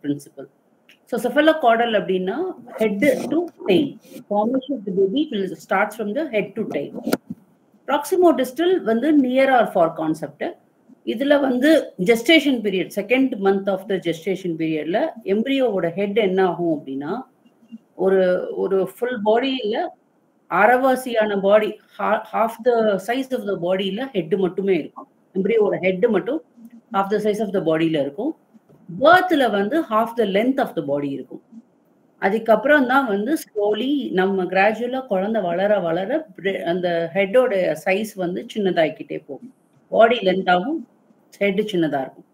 principle. So cephalocaudal அப்படின்னா head to tail. Formation of the baby starts from the head to tail. Proximodistal வந்து near or far concept. இதுல வந்து gestation period, second month of the gestation periodல எம்பிரியோவோட head என்ன ஆகும் அப்படின்னா ஒரு ஃபுல் பாடியில அரைவாசியான body, half the size of the பாடியில ஹெட் மட்டுமே இருக்கும். எம்பிரியோட ஹெட் மட்டும் half the size of the பாடியில இருக்கும். பர்த்ல வந்து half the length of the body இருக்கும். அதுக்கப்புறம் தான் வந்து ஸ்லோலி நம்ம கிராஜுவலா குழந்தை வளர வளர அந்த ஹெட்டோட சைஸ் வந்து சின்னதாகிக்கிட்டே போகும். பாடி லென்த்தாகவும் ஹெட் சின்னதா இருக்கும்.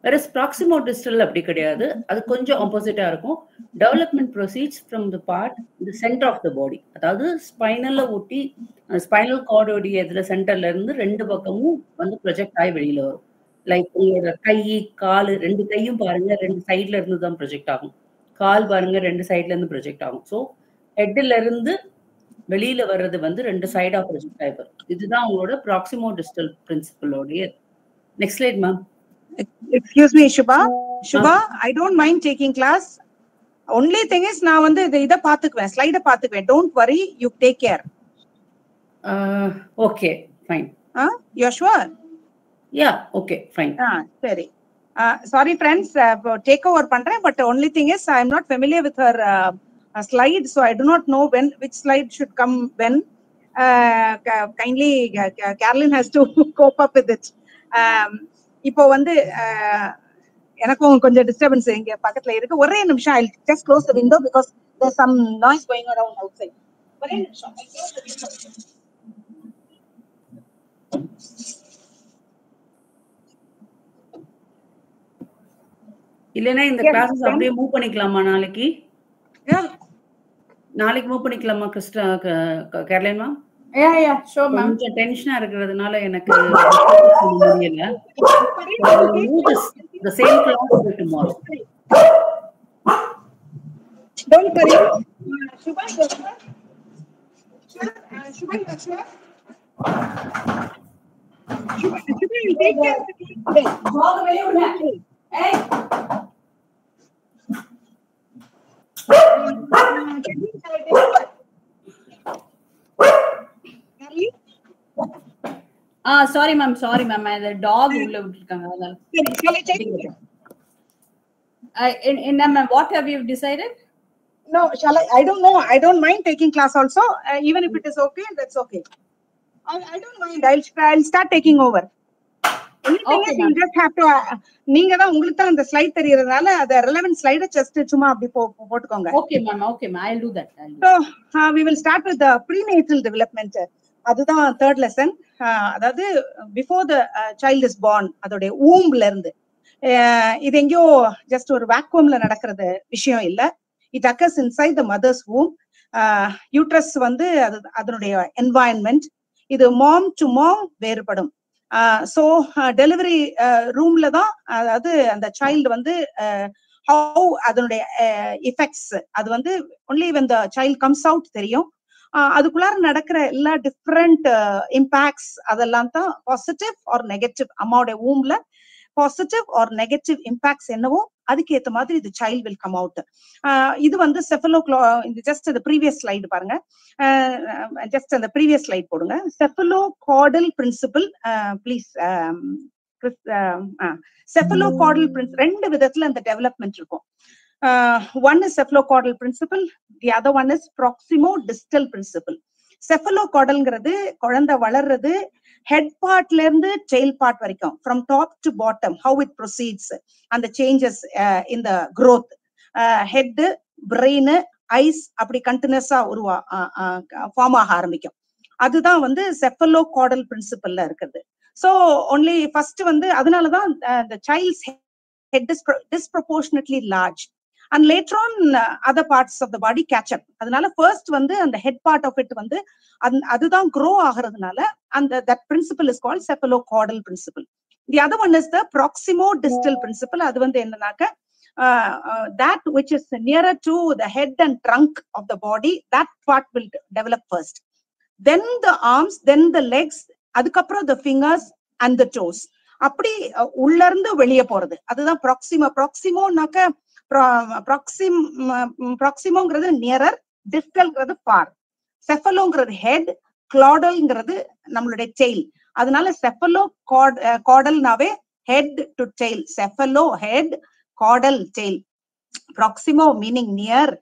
வேற ப்ராக்சிமோடிஸ்டல் அப்படி கிடையாது, அது கொஞ்சம் ஆப்போசிட்டா இருக்கும். Development proceeds from the part the centre of the body, அதாவது ஸ்பைனல்ல ஒட்டி ஸ்பைனல் கார்டோடைய இதுல சென்டர்ல இருந்து ரெண்டு பக்கமும் வந்து ப்ரொஜெக்ட் ஆகி வெளியில வரும். லைக் உங்களோட கை கால் ரெண்டு கையும் பாருங்க, ரெண்டு சைட்ல இருந்து தான் ப்ரொஜெக்ட் ஆகும். கால் பாருங்க, ரெண்டு சைட்ல இருந்து ப்ரொஜெக்ட் ஆகும். ஸோ ஹெட்ல இருந்து வெளியில வர்றது வந்து ரெண்டு சைடா ப்ரொஜெக்ட் ஆகி வரும். இதுதான் உங்களோட ப்ராக்சிமோடிஸ்டல் பிரின்சிபலோடைய. Next slide ma'am. Excuse me, Shubha. Shubha, I don't mind taking class. Only thing is, நான் வந்து இத பாத்துக்குவேன், ஸ்லைட பாத்துக்குவேன். Don't worry, you take care. Okay, fine. You're sure? Yeah, okay, fine. சரி. Sorry friends, take over பண்றேன், but only thing is I am not familiar with her slide, so I do not know which slide should come when. Kindly Carolyn has to cope up with it. இப்போ வந்து எனக்கும் கொஞ்சம் disturbance இங்க பக்கத்துல இருக்கு. ஒரே நிமிஷம், I'll just close the window because there's some noise going around outside. ஒரே நிமிஷம், I'll close the window. இல்லனா இந்த கிளாसेस அப்படியே மூவ் பண்ணிக்கலாமா நாளைக்கு? நாளைக்கு மூவ் பண்ணிக்கலாமா கிறிஸ்டா கேரளின் மேம்? Yeah, sure ma'am. கொஞ்சம் டென்ஷனா இருக்குறதுனால எனக்கு முடியல. The same class for tomorrow. Don't worry. Shubha, Shubha, will take care of it today. Hey. Sorry ma'am, the dog உள்ள விட்டுருக்காங்க அதனால. Ma'am, what have you decided? No, I don't know. I don't mind taking class also. Even if it is okay, that's okay. I don't mind. I'll start taking over. Okay, you just have to நீங்க தான் உங்களுக்கு தான் அந்த slide தெரியறதால அந்த relevant slide just சும்மா அப்படி போட்டுக்கோங்க. Okay ma'am, I'll do that. So we will start with the prenatal development. அதுதான் third lesson. அதாவது before the child is born, அதோட ஊம்ல இருந்து இது எங்கயோ just ஒரு vacuumல நடக்கிறது விஷயம் இல்ல. It occurs inside the mother's womb. Uterus வந்து அதனுடைய environment, இது mom to mom வேறுபடும். So டெலிவரி ரூம்ல தான் அதாவது அந்த சைல்டு வந்து how அதனுடைய எஃபெக்ட்ஸ் அது வந்து only when the child comes out தெரியும். அதுக்குள்ளார நடக்கிற எல்லா டிஃப்ரெண்ட் இம்பாக்ட்ஸ் அதெல்லாம் தான் பாசிட்டிவ் ஆர் நெகட்டிவ். அம்மாவோட ஊம்ல பாசிட்டிவ் ஆர் நெகட்டிவ் இம்பாக்ட்ஸ் என்னவோ அதுக்கு ஏத்த மாதிரி இது சைல்ட் வில் கம் அவுட். இது வந்து ஜஸ்ட் அந்த ப்ரீவியஸ் ஸ்லைடு பாருங்க, ஜஸ்ட் அந்த ப்ரீவியஸ் ஸ்லைட் போடுங்க. செஃபலோகார்டல் பிரின்சிபிள் ப்ளீஸ். செஃபலோகார்டல் பிரின்சிபிள் ரெண்டு விதத்துல அந்த டெவலப்மெண்ட் இருக்கும். One is cephalocaudal principle, the other one is proximodistal principle. Cephalocaudalங்கிறது குழந்தை வளர்றது ஹெட் பார்ட்ல இருந்து டெயில் பார்ட் வரைக்கும், from top to bottom, how it proceeds and the changes in the growth. Head, brain, eyes அப்படி கண்டினியூஸா ஃபார்ம் ஆக ஆரம்பிக்கும். அதுதான் வந்து cephalocaudal principleல இருக்குது. So only first வந்து அதனாலதான் the child's head is disproportionately large. And later on other parts of the body catch up. அதனால first வந்து அந்த head part of it வந்து அதுதான் grow ஆகிறதுனால and that principle is called cephalocaudal principle. The other one is the proximodistal principle. அது வந்து என்னன்னாக்க that which is nearer to the head and trunk of the body, that part will develop first. Then the arms, then the legs, அதுக்கப்புறம் the fingers and the toes. அப்படி உள்ள இருந்து வெளியே போறது அதுதான் ப்ராக்சிமோ. ப்ராக்சிமோனாக்க ப்ராக்சிமோங்கிறது நியரர், டிஸ்டல்ங்கிறது ஃபார். செஃபலோங்கிறது ஹெட், கிளாடல்ங்கிறது நம்மளுடைய டெய்ல். அதனால செஃபலோ காடல்னாவே head to tail. Cephalo head, caudal tail. Proximo meaning near,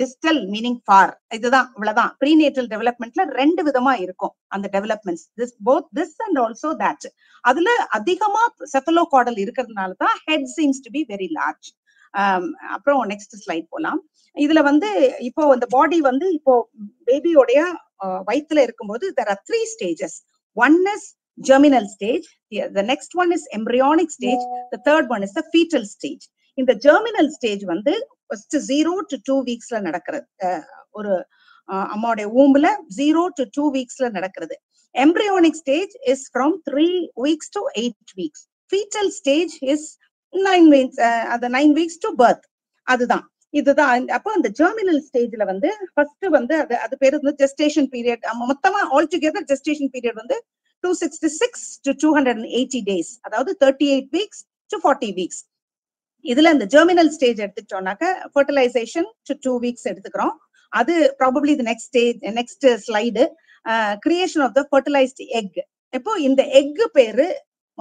distal meaning far. இதுதான் இவ்வளவுதான். ப்ரீநேட்டல் டெவலப்மெண்ட்ல ரெண்டு விதமா இருக்கும் அந்த developments. This and also that. அதுல அதிகமா செஃபலோ காடல் இருக்கிறதுனால தான் head seems to be very large. அப்புறம் நெக்ஸ்ட் ஸ்லைட் போலாம். இதுல இப்போ இந்த பாடி இப்போ பேபியோடைய வயித்துல இருக்கும்போது there are 3 stages. One is germinal stage, the next one is embryonic stage, the third one is the fetal stage. இந்த germinal stage first 0 to 2 weeksல நடக்கிறது. ஒரு அம்மாவுடைய ஊம்புல 0 to 2 weeksல நடக்கிறது. Embryonic stage is from 3 weeks to 8 weeks. Fetal stage is 9 weeks, 9 weeks to birth. அதுதான் இதுதான். அப்போ இந்த germinal ஸ்டேஜ்ல ஃபர்ஸ்ட் அது பேரு ஜெஸ்டேஷன் பீரியட். மொத்தமா all together gestation period 266 to 280 days, அதாவது 38 வீக்ஸ் to 40 வீக்ஸ். இதுல இந்த ஜெர்மினல் ஸ்டேஜ் எடுத்துட்டோம்னாக்க ஃபர்டிலைசேஷன் to 2 வீக்ஸ் எடுத்துக்கிறோம். அது probably the next slide, creation of the fertilised egg. இப்போ இந்த எக் பேரு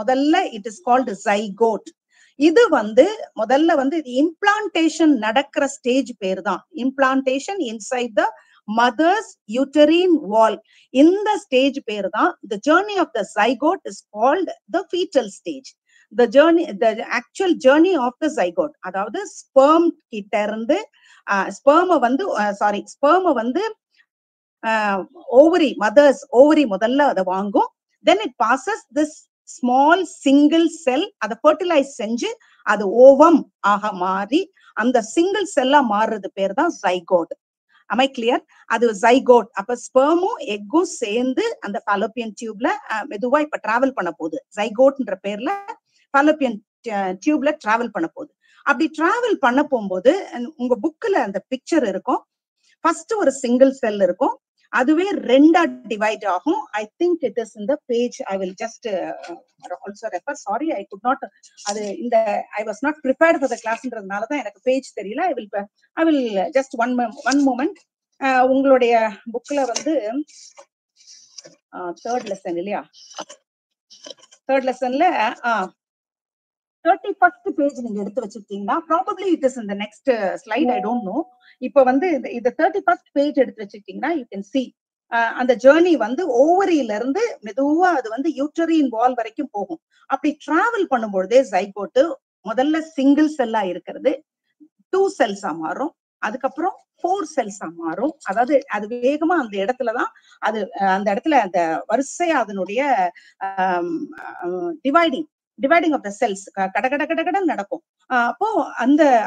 முதல்ல இட் இஸ் கால்டு ஜைகோட். இது முதல்ல இம்ப்ளான்டேஷன் நடக்கிற ஸ்டேஜ் பேரு தான். இம்ப்ளான்டேஷன் இன்சைட் த மதர்ஸ் யூட்டரின் வால். இந்த ஸ்டேஜ் பேரு தான். the journey of the zygote is called the fetal stage. the actual journey of the zygote, அதாவது sperm கிட்ட இருந்து sperm ovary, mother's ovary முதல்ல அதை வாங்கும். then it passes this small single cell, அதை fertilize செஞ்சு அது ஓவம் ஆக மாறி அந்த சிங்கிள் செல்லா மாறுறது பேர் தான் ஜைகோட். am I clear? அது ஜைகோட். அப்ப ஸ்பெர்மும் எக்கும் சேர்ந்து அந்த ஃபாலோப்பியன் டியூப்ல மெதுவா இப்ப டிராவல் பண்ண போகுது. ஜைகோட்ன்ற பேர்ல ஃபாலோப்பியன் டியூப்ல டிராவல் பண்ண போகுது. அப்படி டிராவல் பண்ண போகும்போது உங்க புக்ல அந்த பிக்சர் இருக்கும். ஃபர்ஸ்ட் ஒரு சிங்கிள் செல் இருக்கும், அதுவே ரெண்டா டிவைட் ஆகும். I think it is in the page. I will just also refer. Sorry, I could not, அது இந்த I was not prepared for the கிளாஸ்ன்றதுனால தான் எனக்கு பேஜ் தெரியல. I will just one moment. உங்களுடைய புக்ல தேர்ட் லெசன் இல்லையா, தேர்ட் லெசன்ல 31st பேஜ் நீங்க எடுத்து வச்சிருக்கீங்கன்னா probably it is in the next slide, I don't know. இப்போ இந்த 31st பேஜ் எடுத்து வச்சிருக்கீங்கன்னா யூ கேன் see அந்த ஜேர்னி ஓவரியில இருந்து மெதுவா அது யூட்டரின் வால் வரைக்கும் போகும். அப்படி டிராவல் பண்ணும்பொழுதே ஜைகோட்டு முதல்ல சிங்கிள் செல்லா இருக்கிறது 2 செல்ஸா மாறும், அதுக்கப்புறம் 4 செல்ஸா மாறும். அதாவது அது வேகமா அந்த இடத்துலதான் அந்த இடத்துல அந்த வரிசையா அதனுடைய டிவைடிங் ஆஃப் த செல்ஸ் கடகட நடக்கும். அப்போ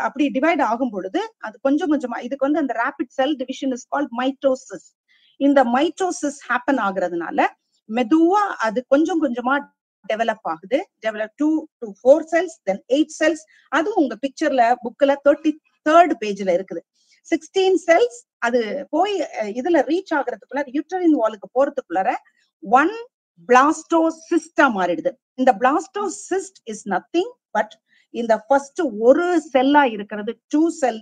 அப்படி டிவைட் ஆகும் பொழுது அது கொஞ்சம் கொஞ்சமா இதுக்கு அந்த rapid cell division is called mitosis. இந்த மைட்டோசிஸ் ஹேப்பன் ஆகுறதுனால மெதுவா அது கொஞ்சம் கொஞ்சமா டெவலப் ஆகுது. 2 to 4 cells, then 8 cells. அதுவும் உங்க பிக்சர்ல புக்ல 33rd பேஜ்ல இருக்குது. 16 cells. அது போய் இதுல ரீச் ஆகுறதுக்குள்ள யூட்டரின் வாலுக்கு போறதுக்குள்ளார 1 பிளாஸ்டோசிஸ்டா மாறிடுது. இந்த பிளாஸ்டோசிஸ்ட் இஸ் நத்திங் பட் இந்த ஃபர்ஸ்ட் ஒரு செல்லா இருக்கிறது 2 செல்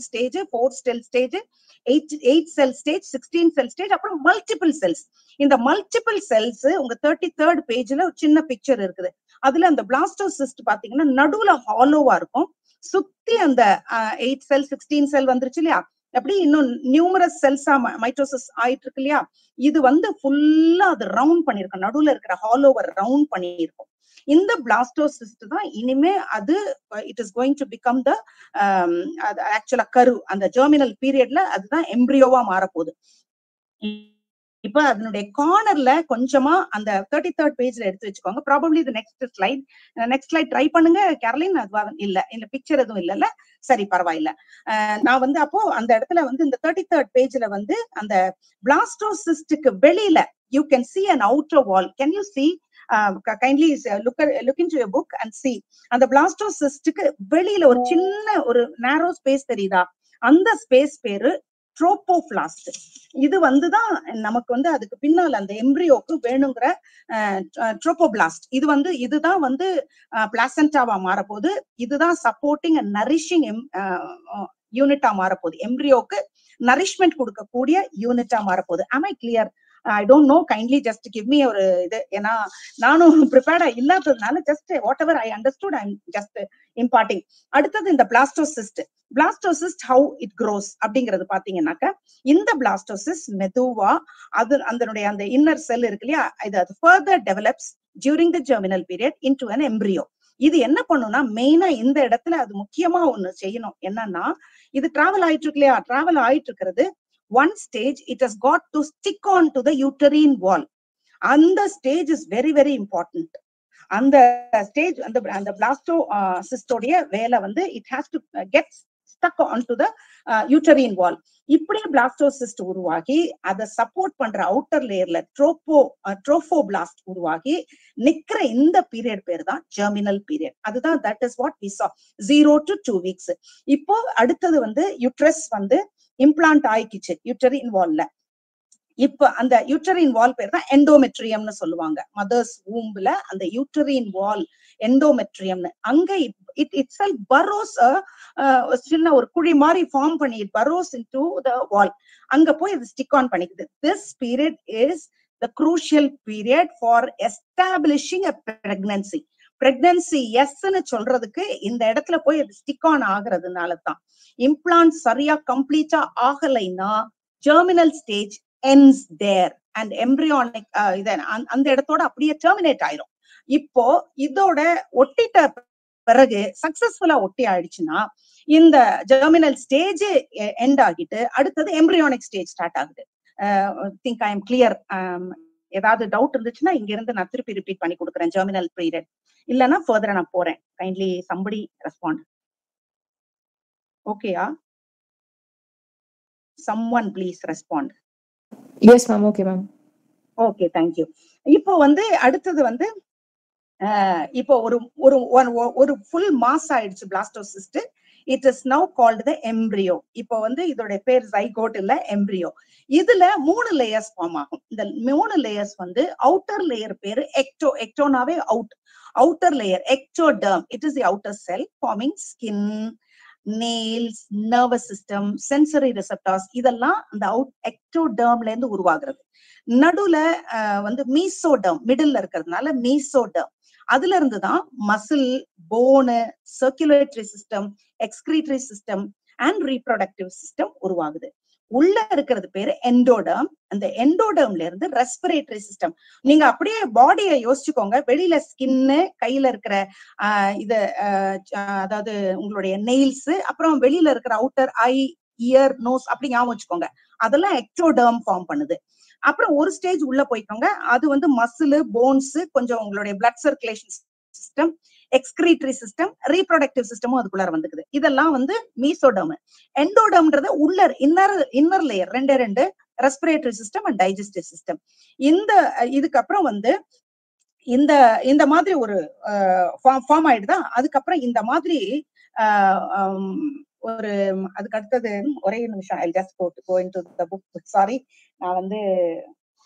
ஸ்டேஜ், 4 செல் ஸ்டேஜ், 8 செல் ஸ்டேஜ், 16 செல் ஸ்டேஜ், அப்புறம் மல்டிபிள் செல்ஸ். இந்த மல்டிபிள் செல்ஸ் உங்க 33rd பேஜ்ல ஒரு சின்ன பிக்சர் இருக்குது. அதுல அந்த பிளாஸ்டோசிஸ்ட் பாத்தீங்கன்னா நடுவுல ஹாலோவா இருக்கும். சுத்தி அந்த 8 செல் 16 செல் வந்துருச்சு இல்லையா, அப்படி இன்னும் நியூமரஸ் செல்ஸா மைட்டோசிஸ் ஆயிட்டு இருக்கு இல்லையா. இது ஃபுல்லா அது ரவுண்ட் பண்ணிருக்கும், நடுவுல இருக்கிற ஹாலோவர் ரவுண்ட் பண்ணிருக்கும். இந்த பிளாஸ்டோசிஸ்ட் தான் இனிமே அது it is going to become the ஆக்சுவலா கரு. அந்த ஜெர்மினல் பீரியட்ல அதுதான் எம்ப்ரியோவா மாறப்போகுது. இப்ப அதனுடைய கார்னர்ல கொஞ்சமா அந்த 33rd பேஜ்ல எடுத்து வச்சுக்கோங்க. ப்ராபபிலி இது நெக்ஸ்ட் ஸ்லைட் ட்ரை பண்ணுங்க கேரளின். அது இல்ல பிக்சர் எதுவும் இல்லல்ல, சரி பரவாயில்ல. நான் அப்போ அந்த இடத்துல இந்த 33rd பேஜ்ல அந்த பிளாஸ்டோசிஸ்டுக்கு வெளியில you can see an outer wall. Can you see? Kindly look into your book and see. அந்த பிளாஸ்டோசிஸ்டுக்கு வெளியில ஒரு சின்ன ஒரு நேரோ ஸ்பேஸ் தெரியுதா? அந்த ஸ்பேஸ் பேரு ட்ரோபோபிளாஸ்ட். இது வந்துதான் நமக்கு வந்து அதுக்கு பின்னால் அந்த எம்ப்ரியோக்கு வேணுங்கிற ட்ரோபோபிளாஸ்ட். இதுதான் வந்து பிளாசென்டாவா மாறப்போகுது. இதுதான் சப்போர்ட்டிங் அண்ட் நரிஷிங் யூனிட்டா மாறப்போகுது. எம்ப்ரியோக்கு நரிஷ்மெண்ட் கொடுக்கக்கூடிய யூனிட்டா மாறப்போகுது. am I clear? I don't know, kindly just give me ஒரு இது. ஏன்னா நானும் ப்ரிப்பேர்டா இல்லாததுனால just whatever I understood I'm just imparting. அடுத்தது இந்த blastocyst. Blastocyst how it grows அப்படிங்கிறது பாத்தீங்கன்னாக்க, இந்த பிளாஸ்டோசிஸ்ட் மெதுவா அதனுடைய அந்த இன்னர் செல் இருக்கு இல்லையா, இது further develops during the germinal period into an embryo. இது என்ன பண்ணும்னா மெயினா இந்த இடத்துல அது முக்கியமா ஒண்ணு செய்யணும். என்னன்னா, இது டிராவல் ஆயிட்டு இருக்கு இல்லையா, டிராவல் ஆயிட்டு இருக்கிறது one stage it has got to stick on to the uterine wall. And the stage is very very important. And the stage and the blastocystodia வேலை வந்து it has to get stuck onto the uterine wall. இப்படி blastocyst உருவாகி அதை support பண்ற outer லேயர்ல trophoblast உருவாகி நிக்கிற இந்த period பேர் தான் ஜெர்மினல் பீரியட். அதுதான் that is what we saw 0 to 2 weeks. இப்போ அடுத்தது வந்து யூட்ரஸ் வந்து இம்ப்ளான்ட் ஆயிக்கிச்சு யூட்டரின் வால்ல. இப்ப அந்த யூட்டரின் வால் பேர் தான் எண்டோமெட்ரியம்னு சொல்லுவாங்க. மதர்ஸ் வூம்ல அந்த யூட்டரின் வால் எண்டோமெட்ரியம்னு. அங்க இட் இட்செல்ஃப் பரோஸ் சின்ன ஒரு குழி மாதிரி ஃபார்ம் பண்ணி it burrows into the wall. அங்க போய் அது ஸ்டிக் ஆன் பண்ணிக்குது. This period is the crucial period for establishing a pregnancy. Pregnancy எஸ்ன்னு சொல்றதுக்கு இந்த இடத்துல போய் அது ஸ்டிக் ஆன் ஆகுறதுனால தான். இம்ப்ளான்ட் சரியா கம்ப்ளீட்டா ஆகலைன்னா germinal stage ends there and embryonic அந்த இடத்தோட அப்படியே டெர்மினேட் ஆயிரும். இப்போ இதோட ஒட்டிட்ட பிறகு சக்சஸ்ஃபுல்லா ஒட்டி ஆயிடுச்சுன்னா இந்த ஜெர்மினல் ஸ்டேஜ் எண்ட் ஆகிட்டு அடுத்தது எம்ப்ரியானிக் ஸ்டேஜ் ஸ்டார்ட் ஆகுது. Think I am clear. ஏதாவது டவுட் இருந்துச்சுன்னா இங்க இருந்து நான் திருப்பி ரிப்பீட் பண்ணி கொடுக்குறேன். ஜெர்மினல் பீரியட் இல்லைன்னா ஃபர்தரா நான் போறேன். Kindly somebody respond. ஓகேயா? someone please respond. Yes ma'am. Okay ma'am. Okay, thank you. இப்போ வந்து அடுத்தது வந்து இப்போ ஒரு ஃபுல் மாஸ் ஆயிடுச்சு blastocyst. It is now called the embryo. இப்போ வந்து இதோட பேர் ஜைகோட் இல்ல எம்ப்ரியோ. இதுல 3 லேயர்ஸ் ஃபார்ம் ஆகும். இந்த 3 லேயர்ஸ் வந்து அவுட்டர் லேயர் பேரு எக்டோனாவே outer layer ectoderm. It is the outer cell forming skin, nails, nervous system, sensory receptors. இதெல்லாம் அந்த எக்டோடெர்ம்ல இருந்து உருவாகிறது. நடுவுல வந்து மீசோடெர்ம் மிடில்ல இருக்கிறதுனால மீசோடெர்ம். அதுல இருந்துதான் muscle, phone, circulatory system, excretory system and reproductive system உருவாகுது. உள்ள இருக்கிறது பேரு எண்டோடெர்ம். அந்த எண்டோடெர்ம்ல இருந்து ரெஸ்பிரேட்டரி சிஸ்டம். நீங்க அப்படியே பாடியை யோசிச்சுக்கோங்க. வெளியில ஸ்கின்னு, கையில இருக்கிற இது அதாவது உங்களுடைய நெயில்ஸ், அப்புறம் வெளியில இருக்கிற அவுட்டர் ஐ, இயர், நோஸ் அப்படி ஞாபகம் வச்சுக்கோங்க. அதெல்லாம் எக்டோடெர்ம் ஃபார்ம் பண்ணுது. அப்புறம் ஒரு ஸ்டேஜ் உள்ள போய்க்கோங்க. அது வந்து மசில், போன்ஸ், கொஞ்சம் உங்களுடைய blood circulation system, excretory system, reproductive சிஸ்டமும் அதுக்குள்ளார வந்துக்குது. இதெல்லாம் வந்து மீசோடெர்ம். எண்டோடெர்ம்ன்றது உள்ள இன்னர் லேயர், ரெண்டு respiratory system and digestive system. இதுக்கப்புறம் வந்து இந்த மாதிரி ஒரு ஃபார்ம் ஆயிடுதா. அதுக்கப்புறம் இந்த மாதிரி ஒரு அதுக்கு அடுத்தது ஒரே நிமிஷம். I'll just go into the book. Sorry, நான் வந்து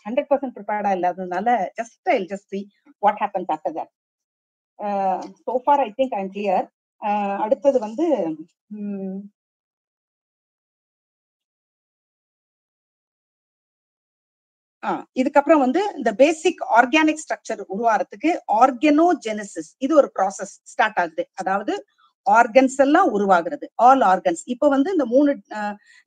100% ப்ரிப்பேர்டா இல்லாததுனால I'll just see what happens after that. So far I think I'm clear. அடுத்தது வந்து இதுக்கப்புறம் வந்து இந்த பேசிக் ஆர்கானிக் ஸ்ட்ரக்சர் உருவாறதுக்கு ஆர்கனோஜெனசிஸ் இது ஒரு ப்ராசஸ் ஸ்டார்ட் ஆகுது. அதாவது ஆர்கன்ஸ் எல்லாம் உருவாகிறது, ஆல் ஆர்கன்ஸ். இப்ப வந்து இந்த 3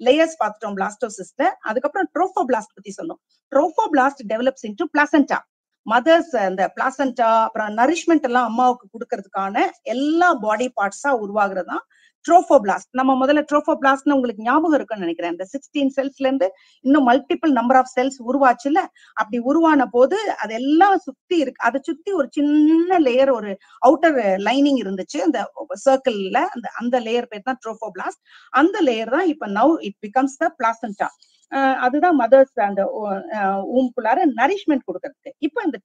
லேயர்ஸ் பார்த்துட்டோம் பிளாஸ்டோசிஸ்ட்ல. அதுக்கப்புறம் ட்ரோபோபிளாஸ்ட் பத்தி சொன்னோம். Trophoblast develops into placenta. Mother's அந்த பிளாசென்டா அப்புறம் நரிஷ்மெண்ட் எல்லாம் அம்மாவுக்கு கொடுக்கறதுக்கான எல்லா பாடி பார்ட்ஸா உருவாகுறதுதான் ட்ரோபோபிளாஸ்ட். நம்ம முதல்ல ட்ரோபோபிளாஸ்ட்னு உங்களுக்கு ஞாபகம் இருக்குன்னு நினைக்கிறேன். இந்த 16 செல்ஸ்ல இருந்து இன்னும் மல்டிபிள் நம்பர் ஆஃப் செல்ஸ் உருவாச்சுல்ல. அப்படி உருவான போது அதெல்லாம் சுத்தி இருக்கு. அதை சுத்தி ஒரு சின்ன லேயர், ஒரு அவுட்டர் லைனிங் இருந்துச்சு அந்த சர்க்கிள்ல. அந்த லேயர் பேர் தான் ட்ரோபோபிளாஸ்ட். அந்த லேயர் தான் இப்ப நவ் இட் பிகம்ஸ் த பிளாசென்டா. அதுதான் மதர்ஸ் அந்த ஊம்குள்ளார நரிஷ்மெண்ட் கொடுக்கறதுக்கு. இப்ப இந்த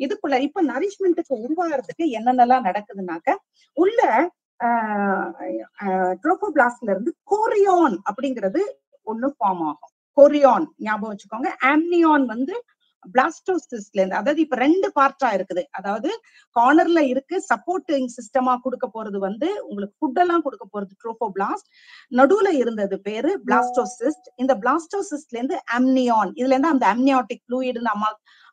இதுக்குள்ள இப்ப நரிஷ்மெண்ட்டுக்கு உருவாகிறதுக்கு என்னென்னலாம் நடக்குதுன்னாக்க, உள்ள ட்ரோபோபிளாஸ்ட்ல இருந்து கோரியான் அப்படிங்கிறது ஒண்ணு ஃபார்ம் ஆகும். கொரியான் ஞாபகம் வச்சுக்கோங்க. ஆம்னியான் வந்து பிளாஸ்டோசிஸ்ட்ல இருந்து, அதாவது இப்ப ரெண்டு பார்ட்டா இருக்குது. அதாவது கார்னர்ல இருக்கு சப்போர்ட்டிங் சிஸ்டமா கொடுக்க போறது வந்து உங்களுக்கு ஃபுட் எல்லாம் கொடுக்க போறது ட்ரோபோபிளாஸ்ட். நடுவுல இருந்தது பேரு பிளாஸ்டோசிஸ்ட். இந்த பிளாஸ்டோசிஸ்ட்ல இருந்து ஆம்னியான், இதுல இருந்து அந்த அம்னியாட்டிக் ஃப்ளூயிட்னு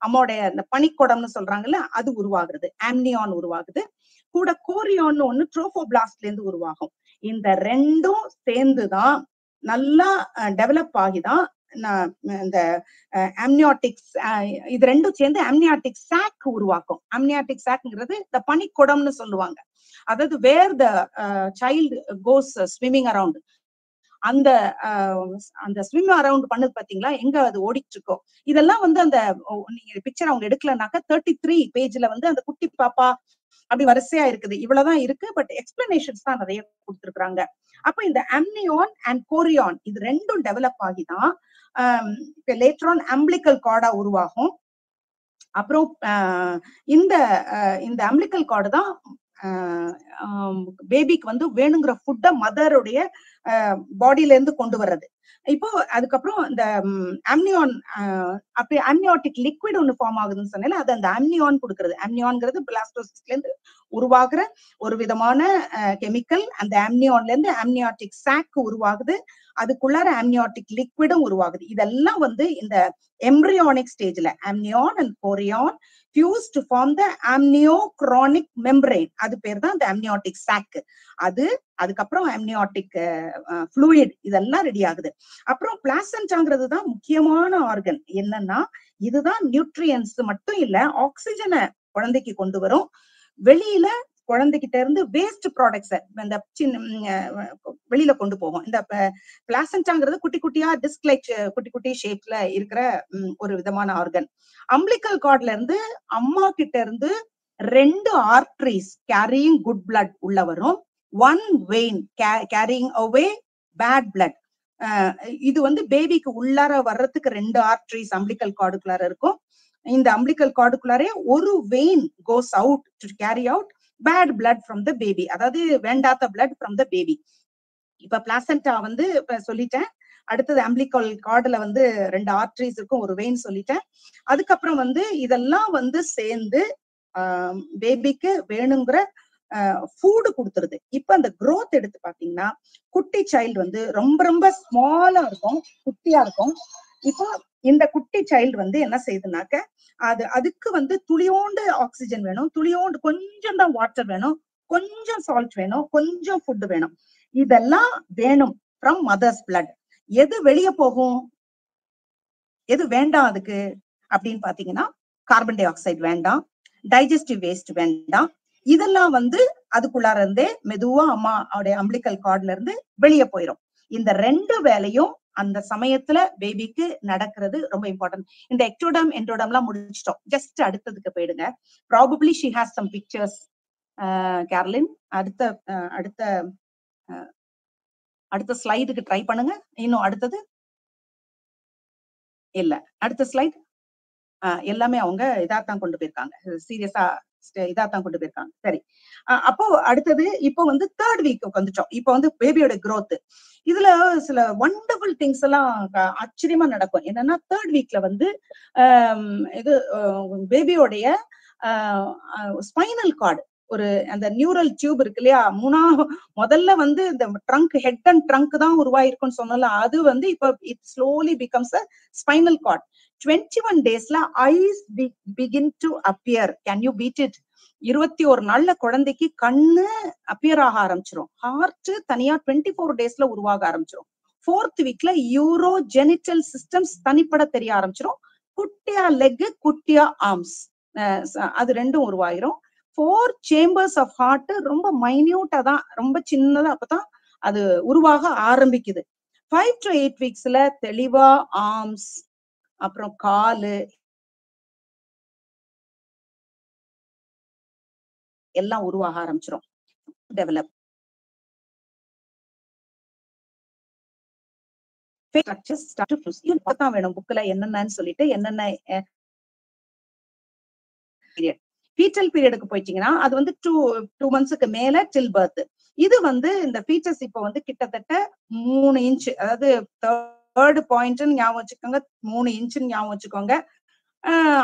அம்மாவுடைய அந்த பனிக்குடம்னு சொல்றாங்கல்ல, அது உருவாகுது. ஆம்னியான் உருவாகுது. கூட கோரியான் ஒண்ணு ட்ரோபோபிளாஸ்ட்ல இருந்து உருவாகும். இந்த ரெண்டும் சேர்ந்துதான் நல்லா டெவலப் ஆகிதான் இந்த அம்னியாட்டிக்ஸ், இது ரெண்டும் சேர்ந்து அம்னியாட்டிக் சாக் உருவாக்கும். அம்னியாட்டிக் சாக்ங்கிறது இந்த பனிக்குடம்னு சொல்லுவாங்க. அதாவது where the child goes swimming around, அந்த அந்த ஸ்விம் அரவுண்ட் பண்ணது பாத்தீங்களா, எங்க அது ஓடிட்டு இருக்கோம். இதெல்லாம் வந்து அந்த நீங்க பிக்சர் அவங்க எடுக்கலனாக்கா 33 பேஜ்ல வந்து அந்த குட்டி பாப்பா அப்படி வரிசையா இருக்குது. இவ்வளவுதான் இருக்கு. பட் எக்ஸ்பிளனேஷன்ஸ் தான் நிறைய கொடுத்துருக்காங்க. அப்ப இந்த அம்னியான் அண்ட் கோரியான் இது ரெண்டும் டெவலப் ஆகிதான் லேட்டர் ஆன் அம்பிளிக்கல் கார்டா உருவாகும். அப்புறம் இந்த அம்பிளிக்கல் கார்டு தான் பேபிக்கு வந்து வேணுங்கிற ஃபுட்டை மதருடைய பாடியில இருந்து கொண்டு வர்றது. இப்போ அதுக்கப்புறம் இந்த அம்னியான் அப்படி அம்னியாட்டிக் லிக்விட் ஒண்ணு ஃபார்ம் ஆகுதுன்னு சொன்னால அது அந்த அம்னியான் கொடுக்கறது. அம்னியான்ங்கிறது பிளாஸ்டோசிஸ்ட்ல இருந்து உருவாகுற ஒரு விதமான கெமிக்கல். அந்த அம்னியான்ல இருந்து அம்னியாட்டிக் சாக் உருவாகுது. அதுக்குள்ளார அம்னியாட்டிக் லிக்விடும் உருவாகுது. இதெல்லாம் வந்து இந்த எம்ப்ரியானிக் ஸ்டேஜ்ல அம்னியான் and chorion fused to form the amniochorionic membrane. அது பேர் தான் அந்த அம்னியாட்டிக் சாக். அதுக்கப்புறம் அம்னியாட்டிக் ஃப்ளூயிட் இதெல்லாம் ரெடி ஆகுது. அப்புறம் பிளாசென்டாங்கிறது தான் முக்கியமான ஆர்கன். என்னன்னா இதுதான் நியூட்ரியன்ஸ் மட்டும் இல்ல, ஆக்சிஜனை குழந்தைக்கு கொண்டு வரும். வெளியில குழந்தைகிட்ட இருந்து வேஸ்ட் ப்ராடக்ட்ஸ் இந்த வெளியில கொண்டு போகும். இந்த பிளாசென்டாங்கிறது குட்டி குட்டியா டிஸ்க் லைக் குட்டி குட்டி ஷேப்ல இருக்கிற ஒரு விதமான ஆர்கன். அம்பிளிக்கல் கார்ட்ல இருந்து அம்மா கிட்ட இருந்து 2 ஆர்டரிஸ் கேரியிங் குட் பிளட் உள்ள வரும். 1 வெயின் கேரியிங் அவே பேட் பிளட். இது வந்து பேபிக்கு உள்ளார வர்றதுக்கு 2 ஆர்டரிஸ் அம்பிளிக்கல் கார்டுக்குள்ளார இருக்கும். இந்த அம்பிளிக்கல் கார்டுக்குள்ளாரே ஒரு vein goes out to carry out bad blood from the baby, அதாவது வேண்டாத பிளட் ஃப்ரம் த பேபி. இப்ப பிளாசென்டா வந்து சொல்லிட்டேன். அடுத்தது அம்பிளிக்கல் கார்டுல வந்து 2 ஆர்டரிஸ் இருக்கும், ஒரு வெயின் சொல்லிட்டேன். அதுக்கப்புறம் வந்து இதெல்லாம் வந்து சேர்ந்து பேபிக்கு வேணுங்கிற ஃபுட் கொடுத்துருது. இப்ப அந்த growth எடுத்து பாத்தீங்கன்னா குட்டி சைல்டு வந்து ரொம்ப ரொம்ப ஸ்மாலா இருக்கும், குட்டியா இருக்கும். இப்போ இந்த குட்டி சைல்டு வந்து என்ன செய்யுதுனாக்க அதுக்கு வந்து துளியோண்டு ஆக்சிஜன் வேணும், துளியோண்டு கொஞ்சம் தான் வாட்டர் வேணும், கொஞ்சம் சால்ட் வேணும், கொஞ்சம் ஃபுட் வேணும். இதெல்லாம் வேணும் ஃப்ரம் மதர்ஸ் பிளட். எது வெளியே போகும், எது வேண்டாம் அதுக்கு அப்படின்னு பாத்தீங்கன்னா கார்பன் டை ஆக்சைடு வேண்டாம், டைஜஸ்டிவ் வேஸ்ட் வேண்டாம். இதெல்லாம் வந்து அதுக்குள்ளார இருந்தே மெதுவா அம்மாவுடைய அம்பிளிக்கல் கார்ட்ல இருந்து வெளியே போயிடும். இந்த 2 வேலையும் அந்த சமயத்துல பேபிக்கு நடக்கிறது ரொம்ப இம்பார்ட்டன்ட். இந்த எக்டோடம் என்டோடம் எல்லாம் முடிச்சிட்டோம். ஜஸ்ட் அடுத்ததுக்கு போயிடுங்க. Probably she has some pictures. கேர்லின் அடுத்த ஸ்லைடுக்கு ட்ரை பண்ணுங்க. இன்னும் அடுத்தது இல்ல, அடுத்த ஸ்லைட் எல்லாமே அவங்க இதாத்தான் கொண்டு போயிருக்காங்க, சீரியஸா இதாத்தான் கொண்டு போயிருக்காங்க. சரி, அப்போ அடுத்தது இப்போ வந்து 3rd வீக் வந்துட்டோம். இப்போ வந்து பேபியோட growth. இதுல சில வண்டர்ஃபுல் திங்ஸ் எல்லாம் ஆச்சரியமா நடக்கும். என்னன்னா 3rd வீக்ல வந்து இது பேபியோடைய ஸ்பைனல் கார்டு, ஒரு அந்த நியூரல் டியூப் இருக்கு இல்லையா, முதல்ல வந்து இந்த ட்ரங்க், ஹெட் அண்ட் ட்ரங்க் தான் உருவாயிருக்குன்னு சொன்னால அது வந்து இப்போ it slowly becomes a spinal cord. 21 டேஸ்ல eyes begin to appear. Can you beat it? 21 நாள்ல குழந்தைக்கு கண்ணு அப்பியர் ஆக ஆரம்பிச்சிடும். ஹார்ட் தனியா 24 டேஸ்ல உருவாக ஆரம்பிச்சிடும். 4th வீக்ல யூரோ ஜெனிட்டல் சிஸ்டம்ஸ் தனிப்பட தெரிய ஆரம்பிச்சிடும். குட்டியா லெக், குட்டியா ஆர்ம்ஸ், அது ரெண்டும் உருவாயிரும். 4 சேம்பர்ஸ் ஆஃப் ஹார்ட் ரொம்ப மைன்யூட்டா தான், ரொம்ப சின்னதா அப்பதான் அது உருவாக ஆரம்பிக்குது. 5 to 8 வீக்ஸ்ல தெளிவா ஆர்ம்ஸ், அப்புறம் காலு எல்லாம் உருவாக ஆரம்பிச்சிடும். டெவலப் வேணும் புக்ல என்னென்னு சொல்லிட்டு என்னென்ன ஃபீட்டல் பீரியடுக்கு போயிட்டீங்கன்னா அது வந்து 2 monthsக்கு மேல டில் பர்த். இது வந்து இந்த ஃபீச்சர்ஸ் இப்போ வந்து கிட்டத்தட்ட 3 இன்ச், அதாவது 3rd பாயிண்ட்னு ஞாபகம் வச்சுக்கோங்க, 3 இன்ச்சுன்னு ஞாபகம் வச்சுக்கோங்க.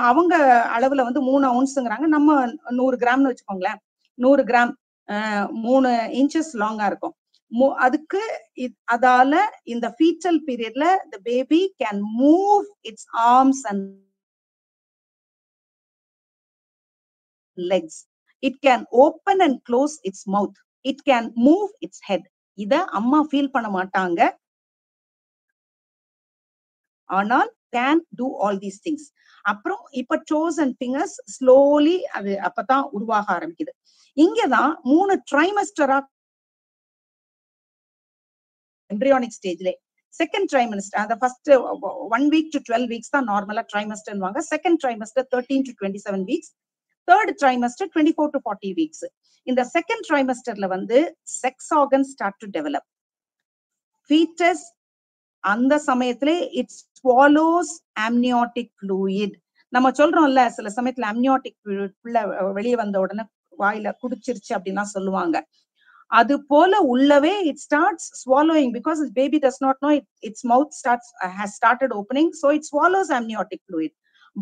அவங்க அளவுல வந்து 3 அவுன்ஸுங்கிறாங்க, நம்ம 100 கிராம்னு வச்சுக்கோங்களேன். 100 கிராம் 3 இன்ச்சஸ் லாங்கா இருக்கும். அதுக்கு அதால இந்த ஃபீட்டல் பீரியட்ல the baby can move its arms and legs. It can open and close its mouth. It can move its head. இத அம்மா ஃபீல் பண்ண மாட்டாங்க, ஆனால் can do all these things. அப்புறம் இப்ப toes and fingers slowly அது அப்பதான் உருவாக ஆரம்பிக்குது. இங்கதான் 3 ட்ரைமஸ்டரா எம்பிரியானிக் ஸ்டேஜ்ல செகண்ட் ட்ரைமஸ்டர், அந்த ஃபர்ஸ்ட் 1 week to 12 weeks தான் நார்மலா ட்ரைமஸ்டர்வாங்க. Second trimester 13 to 27 weeks. Third trimester 24 to 40 weeks. இந்த செகண்ட் ட்ரைமஸ்டர்ல வந்து sex organs start to develop. Foetus அந்த சமயத்திலே இட் ஸ்வாலோஸ் amniotic fluid. நம்ம சொல்றோம்ல சில சமயத்துல amniotic fluid வெளியே வந்த உடனே வாயில குடிச்சிருச்சு அப்படின்னா சொல்லுவாங்க. அது போல உள்ளவே it starts swallowing because the baby does not know its mouth has started opening, so it swallows amniotic fluid,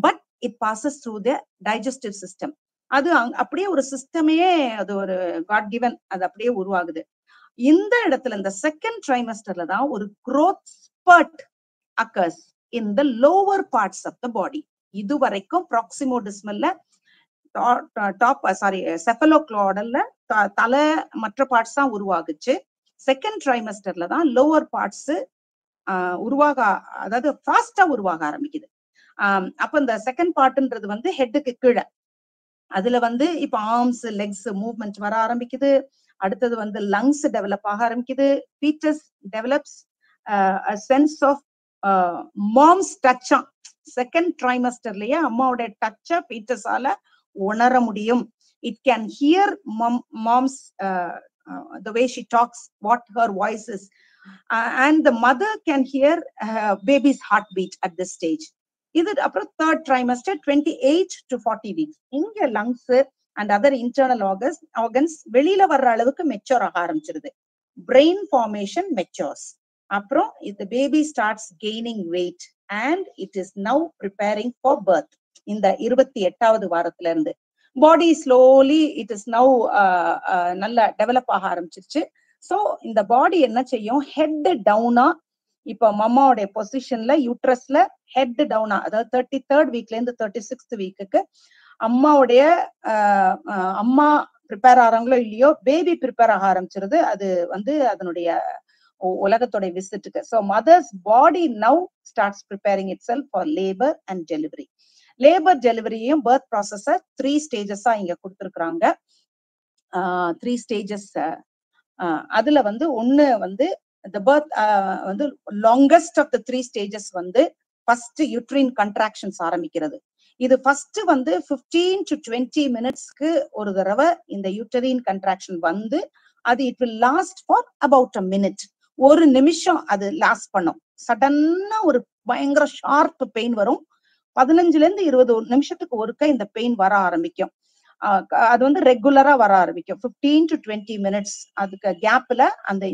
but it passes through the digestive system. அது அப்படியே ஒரு சிஸ்டமே, அது ஒரு காட் கிவன், அது அப்படியே உருவாகுது. இந்த இடத்துல இந்த செகண்ட் ட்ரைமஸ்டர்ல தான் ஒரு growth spurt occurs in the lower parts of the body. இதுவரைக்கும் ப்ராக்சிமோடிஸ்மல்ல செஃபலோக்ளாடல்ல தலை மற்ற பார்ட்ஸ் தான் உருவாகுச்சு. செகண்ட் ட்ரைமஸ்டர்ல தான் லோவர் பார்ட்ஸ் உருவாக, அதாவது ஃபாஸ்டா உருவாக ஆரம்பிக்குது. அப்ப இந்த செகண்ட் பார்ட்ன்றது வந்து ஹெட்டுக்கு கீழே, அதுல வந்து இப்ப ஆர்ம்ஸ் லெக்ஸ் மூவ்மெண்ட் வர ஆரம்பிக்குது. அடுத்தது வந்து லங்ஸ் டெவலப் ஆக ஆரம்பிக்குது. Foetus develops sense of mom's டச்சா. செகண்ட் ட்ரைமஸ்டர்லயே அம்மாவோட டச்ச ஃபீட்டஸால உணர முடியும். It can hear mom's the way she talks, what her voice is, and the mother can hear baby's heartbeat at this stage. இது அப்புறம் தேர்ட் ட்ரைமஸ்டர் 28 to 40 weeks. இங்க lungs and other internal organs வெளியில வர்ற அளவுக்கு mature ஆக ஆரம்பிச்சிருது. Brain formation matures. அப்புறம் இந்த baby starts gaining weight and it is now preparing for birth. இந்த 28வது வாரத்துல இருந்து body slowly it is now நல்லா டெவலப் ஆக ஆரம்பிச்சிருச்சு. ஸோ இந்த பாடி என்ன செய்யும், ஹெட் டவுனா, இப்போ மம்மாவுடைய பொசிஷன்ல யூட்ரஸ்ல ஹெட் டவுனா, அதாவது 33rd வீக்ல இருந்து 36th வீக்குக்கு அம்மாவுடைய அம்மா ப்ரிப்பேர் ஆறாங்களோ இல்லையோ, பேபி ப்ரிப்பேர் ஆக ஆரம்பிச்சிருது. அது வந்து அதனுடைய உலகத்தோடைய விசிட்டுக்கு. So mother's body now starts preparing itself for labour and delivery. Labour டெலிவரியும் பர்த் ப்ராசஸ 3 ஸ்டேஜஸா இங்க கொடுத்துருக்குறாங்க. 3 ஸ்டேஜஸ். அதுல வந்து ஒண்ணு வந்து the birth வந்து longest of the 3 stages வந்து first uterine contractions ஆரம்பிக்கிறது. இது ஃபர்ஸ்ட் வந்து 15 to 20 மினிட்ஸ்க்கு ஒரு தடவை இந்த யூட்டரின் கன்ட்ராக்ஷன் வந்து அது it will last for about a minute. ஒரு நிமிஷம் அது லாஸ்ட் பண்ணும். சடன்னா ஒரு பயங்கர ஷார்ப் பெயின் வரும். 15ல இருந்து 20 நிமிஷத்துக்கு ஒருக்க இந்த பெயின் வர ஆரம்பிக்கும். அது வந்து ரெகுலரா வர ஆரம்பிக்கும். 15 to 20 மினிட்ஸ் அதுக்கு கேப்ல அந்த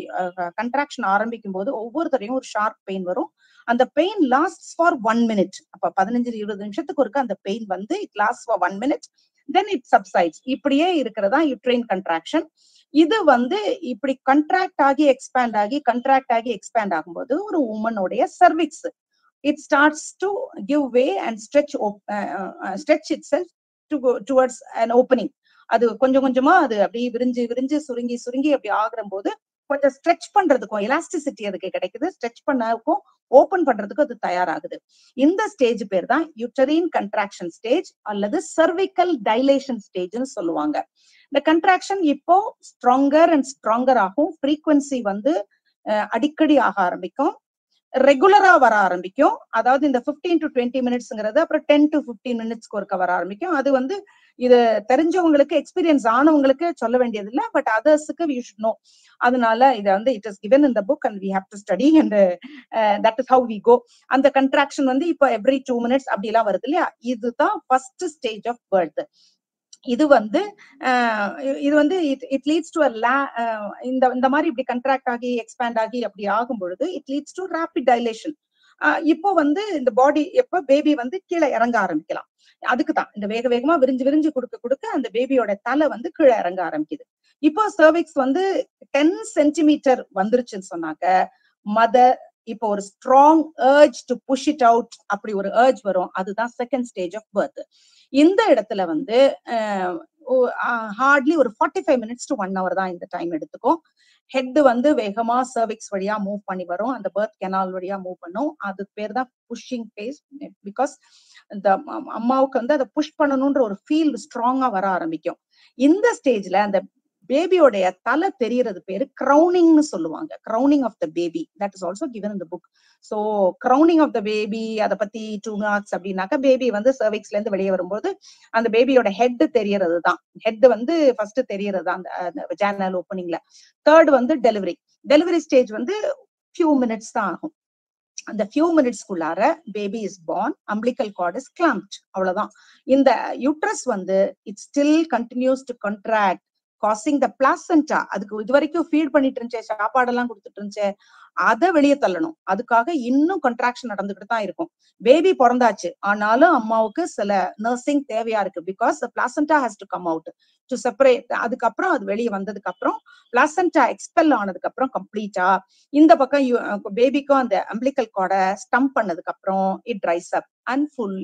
கன்ட்ராக்ஷன் ஆரம்பிக்கும் போது ஒவ்வொரு தடையும் ஒரு ஷார்ப் பெயின் வரும். அந்த பெயின் லாஸ்ட் ஃபார் 1 minute. அப்ப 15-20 நிமிஷத்துக்கு ஒருக்க அந்த பெயின் வந்து it last for 1 minute, then it subsides. இப்படியே இருக்கிறதா யூட்ரைன் கன்ட்ராக்ஷன். இது வந்து இப்படி கண்ட்ராக்ட் ஆகி எக்ஸ்பேண்ட் ஆகி கண்ட்ராக்ட் ஆகி எக்ஸ்பேண்ட் ஆகும்போது ஒரு உமனுடைய cervix it starts to give way and stretch itself to go towards an opening. அது கொஞ்சம் கொஞ்சமா அது அப்படியே விரிஞ்சு விரிஞ்சு சுருங்கி சுருங்கி அப்படி ஆகுற போது கொஞ்சம் ஸ்ட்ரெச் பண்றதுக்கும் எலாஸ்டிசிட்டி அதுக்கு கிடைக்குது. ஸ்ட்ரெச் பண்ணதுக்கும் ஓபன் பண்றதுக்கும் அது தயாராகுது. இந்த ஸ்டேஜ் பேர் தான் யூட்டரின் கன்ட்ராக்ஷன் ஸ்டேஜ் அல்லது சர்விக்கல் டைலேஷன் ஸ்டேஜ்னு சொல்லுவாங்க. இந்த கன்ட்ராக்ஷன் இப்போ ஸ்ட்ராங்கர் அண்ட் ஸ்ட்ராங்கர் ஆகும். ஃப்ரீக்வன்சி வந்து அடிக்கடி ஆக ஆரம்பிக்கும், ரெகுலரா வர ஆரம்பிக்கும். அதாவது இந்த 15 to 20 மினிட்ஸ்ங்கிறது அப்புறம் 10 to 15 மினிட்ஸ்க்கு ஒருக்க வர ஆரம்பிக்கும். அது வந்து இது தெரிஞ்சவங்களுக்கு எக்ஸ்பீரியன்ஸ் ஆனவங்களுக்கு சொல்ல வேண்டியது இல்லை, பட் அதர்ஸுக்கு வி ஷுட் நோ. அதனால இதை வந்து it is given in the book and we have to study and that is how we go. அந்த கன்ட்ராக்ஷன் வந்து இப்போ எவ்ரி 2 minutes அப்படி எல்லாம் வருது இல்லையா, இதுதான் ஃபர்ஸ்ட் ஸ்டேஜ் ஆஃப் பர்த். இது வந்து இட் லீட்ஸ் டு இந்த மாதிரி இப்படி கண்ட்ராக்ட் ஆகி எக்ஸ்பேண்ட் ஆகி அப்படி ஆகும் பொழுது it leads to rapid dilation. இப்போ வந்து இந்த பாடி எப்ப பேபி வந்து கீழே இறங்க ஆரம்பிக்கலாம். அதுக்குதான் இந்த வேக வேகமா விரிஞ்சு விரிஞ்சு கொடுக்க அந்த பேபியோட தலை வந்து கீழே இறங்க ஆரம்பிக்குது. இப்போ சர்விக்ஸ் வந்து 10 சென்டிமீட்டர் வந்துருச்சுன்னு சொன்னாக்க மதர் இப்போ ஒரு strong urge to push it out, அப்படி ஒரு ஏர்ஜ் வரும். அதுதான் செகண்ட் ஸ்டேஜ் ஆஃப் பர்த். இந்த இடத்துல வந்து ஹார்ட்லி ஒரு 45 மினிட்ஸ் டு 1 hour தான் இந்த டைம் எடுத்துக்கும். ஹெட் வந்து வேகமா சர்விக்ஸ் வழியா மூவ் பண்ணி வரும், அந்த பர்த் கெனால் வழியா மூவ் பண்ணும். அதுக்கு பேர் தான் புஷிங் பேஸ். பிகாஸ் இந்த அம்மாவுக்கு வந்து அதை புஷ் பண்ணணும்ன்ற ஒரு ஃபீல் ஸ்ட்ராங்கா வர ஆரம்பிக்கும். இந்த ஸ்டேஜ்ல அந்த பேபியோடைய தலை தெரியறது பேரு கிரௌனிங்னு சொல்லுவாங்க. Crowning of the baby, that is also given in the book. So crowning of the baby அதை பத்தி 2 மார்க்ஸ் அப்படின்னாக்கா, பேபி வந்து சர்விக்ஸ்ல இருந்து வெளியே வரும்போது அந்த பேபியோட ஹெட் தெரியறது தான். ஹெட் வந்து ஃபர்ஸ்ட் தெரியறது அந்த வெஜைனல் ஓப்பனிங்ல. தேர்ட் வந்து டெலிவரி ஸ்டேஜ் வந்து ஃபியூ மினிட்ஸ் தான் ஆகும். அந்த ஃபியூ மினிட்ஸ்க்குள்ளார baby is born, umbilical cord is clamped, அவ்வளவுதான். இந்த யூட்ரஸ் வந்து it still continues to contract causing the placenta. அதுக்கு இது வரைக்கும் ஃபீட் பண்ணிட்டு இருந்துச்சு, சாப்பாடெல்லாம் கொடுத்துட்டு இருந்துச்சு, அதை வெளியே தள்ளணும். அதுக்காக இன்னும் கண்ட்ராக்ஷன் நடந்துகிட்டு தான் இருக்கும். பேபி பிறந்தாச்சு, ஆனாலும் அம்மாவுக்கு சில நர்சிங் தேவையா இருக்கு. Because placenta has to come out to separate. அதுக்கப்புறம் அது வெளியே வந்ததுக்கு அப்புறம் பிளாசண்டா எக்ஸ்பெல் ஆனதுக்கு அப்புறம் கம்ப்ளீட்டா இந்த பக்கம் பேபிக்கும் அந்த அம்பிளிக்கல் கார்டை ஸ்டம்ப் பண்ணதுக்கு அப்புறம் it dries up and fall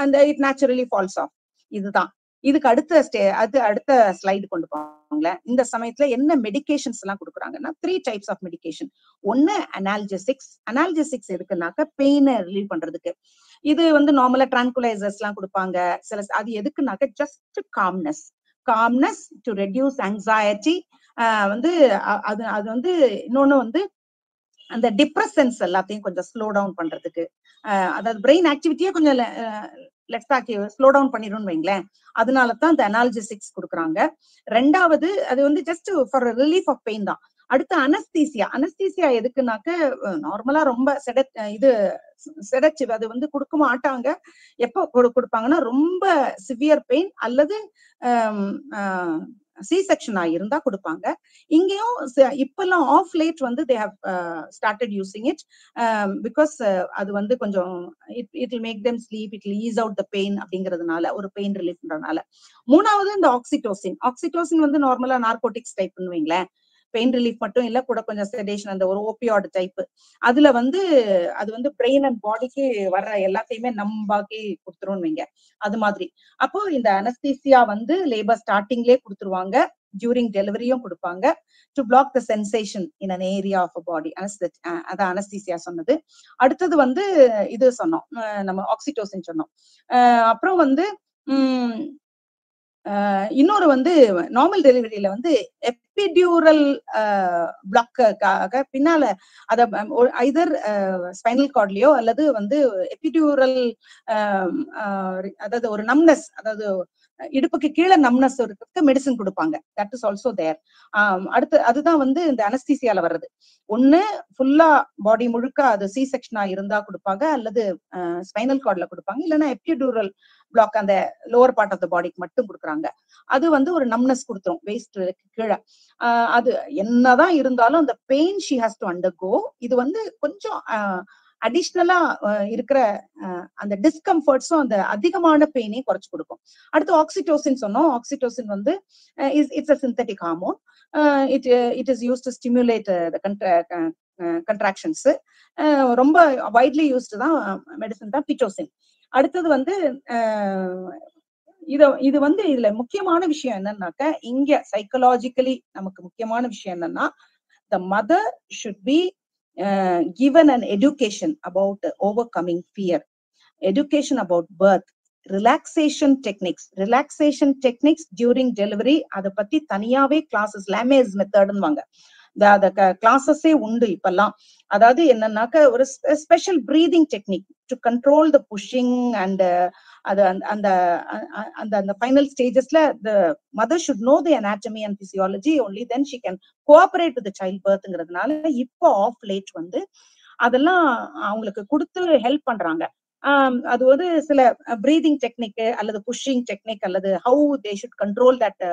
and it naturally falls off. இதுதான். இதுக்கு அடுத்த ஸ்லைடு கொண்டு போவாங்களேன். இந்த சமயத்துல என்ன மெடிகேஷன்ஸ் எல்லாம் கொடுக்குறாங்கன்னா 3 டைப்ஸ் ஆஃப் மெடிகேஷன். ஒன்னு அனால்ஜெசிக்ஸ் எதுக்குன்னாக்க பெயினை ரிலீவ் பண்றதுக்கு. இது வந்து நார்மலா ட்ரான்குலைசர்ஸ் எல்லாம் கொடுப்பாங்க. அது எதுக்குன்னாக்க just calmness to reduce anxiety. வந்து அது வந்து இன்னொன்னு வந்து அந்த டிப்ரெஷன்ஸ் எல்லாத்தையும் கொஞ்சம் ஸ்லோ டவுன் பண்றதுக்கு, அதாவது பிரெயின் ஆக்டிவிட்டியே கொஞ்சம் ஸ்லோ டவுன் பண்ணிடும்னு வைங்களேன். அதனாலதான் இந்த அனால்ஜெசிக்ஸ் கொடுக்குறாங்க. ரெண்டாவது அது வந்து just for relief of pain தான். அடுத்து அனஸ்தீசியா எதுக்குனாக்க நார்மலா ரொம்ப செடச்சிவ் அது வந்து கொடுக்க மாட்டாங்க. எப்போ கொடுப்பாங்கன்னா ரொம்ப சிவியர் பெயின் அல்லது சி செக்ஷன் இருந்தா கொடுப்பாங்க. இங்கேயும் இப்பெல்லாம் ஆஃப் லேட் வந்து they have started using it because அது வந்து கொஞ்சம் it will make them sleep, it will ease out the pain அப்படிங்கிறதுனால, ஒரு பெயின் ரிலீஃப்ன்றதுனால. மூணாவது இந்த ஆக்சிடோசின் வந்து நார்மலா நார்கோட்டிக்ஸ் டைப் பண்ணுவீங்களேன். பெயின் ரிலீஃப் மட்டும் இல்ல, கூட கொஞ்சம் செடேஷன், அந்த ஒரு ஓபியாய்டு டைப். அதுல வந்து அது வந்து பிரெயின் அண்ட் பாடிக்கு வர்ற எல்லாத்தையுமே நம்பாக்கி கொடுத்துருவோம் வைங்க, அது மாதிரி. அப்போ இந்த அனஸ்தீசியா வந்து லேபர் ஸ்டார்டிங்லேயே கொடுத்துருவாங்க, டியூரிங் டெலிவரியும் கொடுப்பாங்க, to block the sensation in an area of body. அதான் அனஸ்தீசியா சொன்னது. அடுத்தது வந்து இது சொன்னோம், நம்ம ஆக்சிடோசின் சொன்னோம். அப்புறம் வந்து இன்னொரு வந்து நார்மல் டெலிவரியில வந்து எபிடியூரல் பிளாக்காக பின்னால அத ஐதர் ஸ்பைனல் கார்ட்லயோ அல்லது வந்து எபிடியூரல் அதாவது ஒரு நம்னஸ், அதாவது இடுப்புக்கு கீழே நம்னஸ் இருக்கிறதுக்கு மெடிசன் கொடுப்பாங்க. தட் இஸ் ஆல்சோ தேர். அடுத்து அதுதான் வந்து இந்த அனஸ்தீசியால வர்றது. ஒண்ணு ஃபுல்லா பாடி முழுக்க அது சி செக்ஷனா இருந்தா கொடுப்பாங்க, அல்லது ஸ்பைனல் கார்ட்ல கொடுப்பாங்க, இல்லைன்னா எபிடியூரல் பிளாக் அந்த லோவர் பார்ட் ஆஃப் த பாடிக்கு மட்டும் கொடுக்குறாங்க. அது வந்து ஒரு நம்னஸ் கொடுத்துரும் வேஸ்ட் கீழே. அது என்னதான் இருந்தாலும் அந்த pain she has to undergo. இது வந்து கொஞ்சம் அடிஷ்னலா இருக்கிற அந்த டிஸ்கம்ஃபர்ட்ஸும் அந்த அதிகமான பெயினையும் குறைச்சு கொடுக்கும். அடுத்து ஆக்சிடோசின் சொன்னோம். ஆக்சிடோசின் வந்து it's a synthetic hormone. It is used to stimulate contractions. ரொம்ப வைட்லி யூஸ்டு தான் மெடிசன் தான் பிட்டோசின். அடுத்தது வந்து இது வந்து இதுல முக்கியமான விஷயம் என்னன்னாக்க, இங்க சைக்கலாஜிக்கலி நமக்கு முக்கியமான விஷயம் என்னன்னா, the mother should be given an education about overcoming fear, education about birth, relaxation techniques during delivery. அதை பத்தி தனியாவே கிளாஸஸ், லாமேஸ் மெத்தட்னுவாங்க, கிளாஸஸே உண்டு இப்பெல்லாம். அதாவது என்னன்னாக்க ஒரு special breathing technique to control the pushing and அது அந்த அந்த final ஸ்டேஜஸ்ல the mother should know the anatomy and physiology, only then she can cooperate with the child birthங்கிறதுனால இப்போ ஆஃப் லேட் வந்து அதெல்லாம் அவங்களுக்கு கொடுத்து ஹெல்ப் பண்றாங்க. அது வந்து சில பிரீதிங் டெக்னிக் அல்லது புஷிங் டெக்னிக் அல்லது how they should control that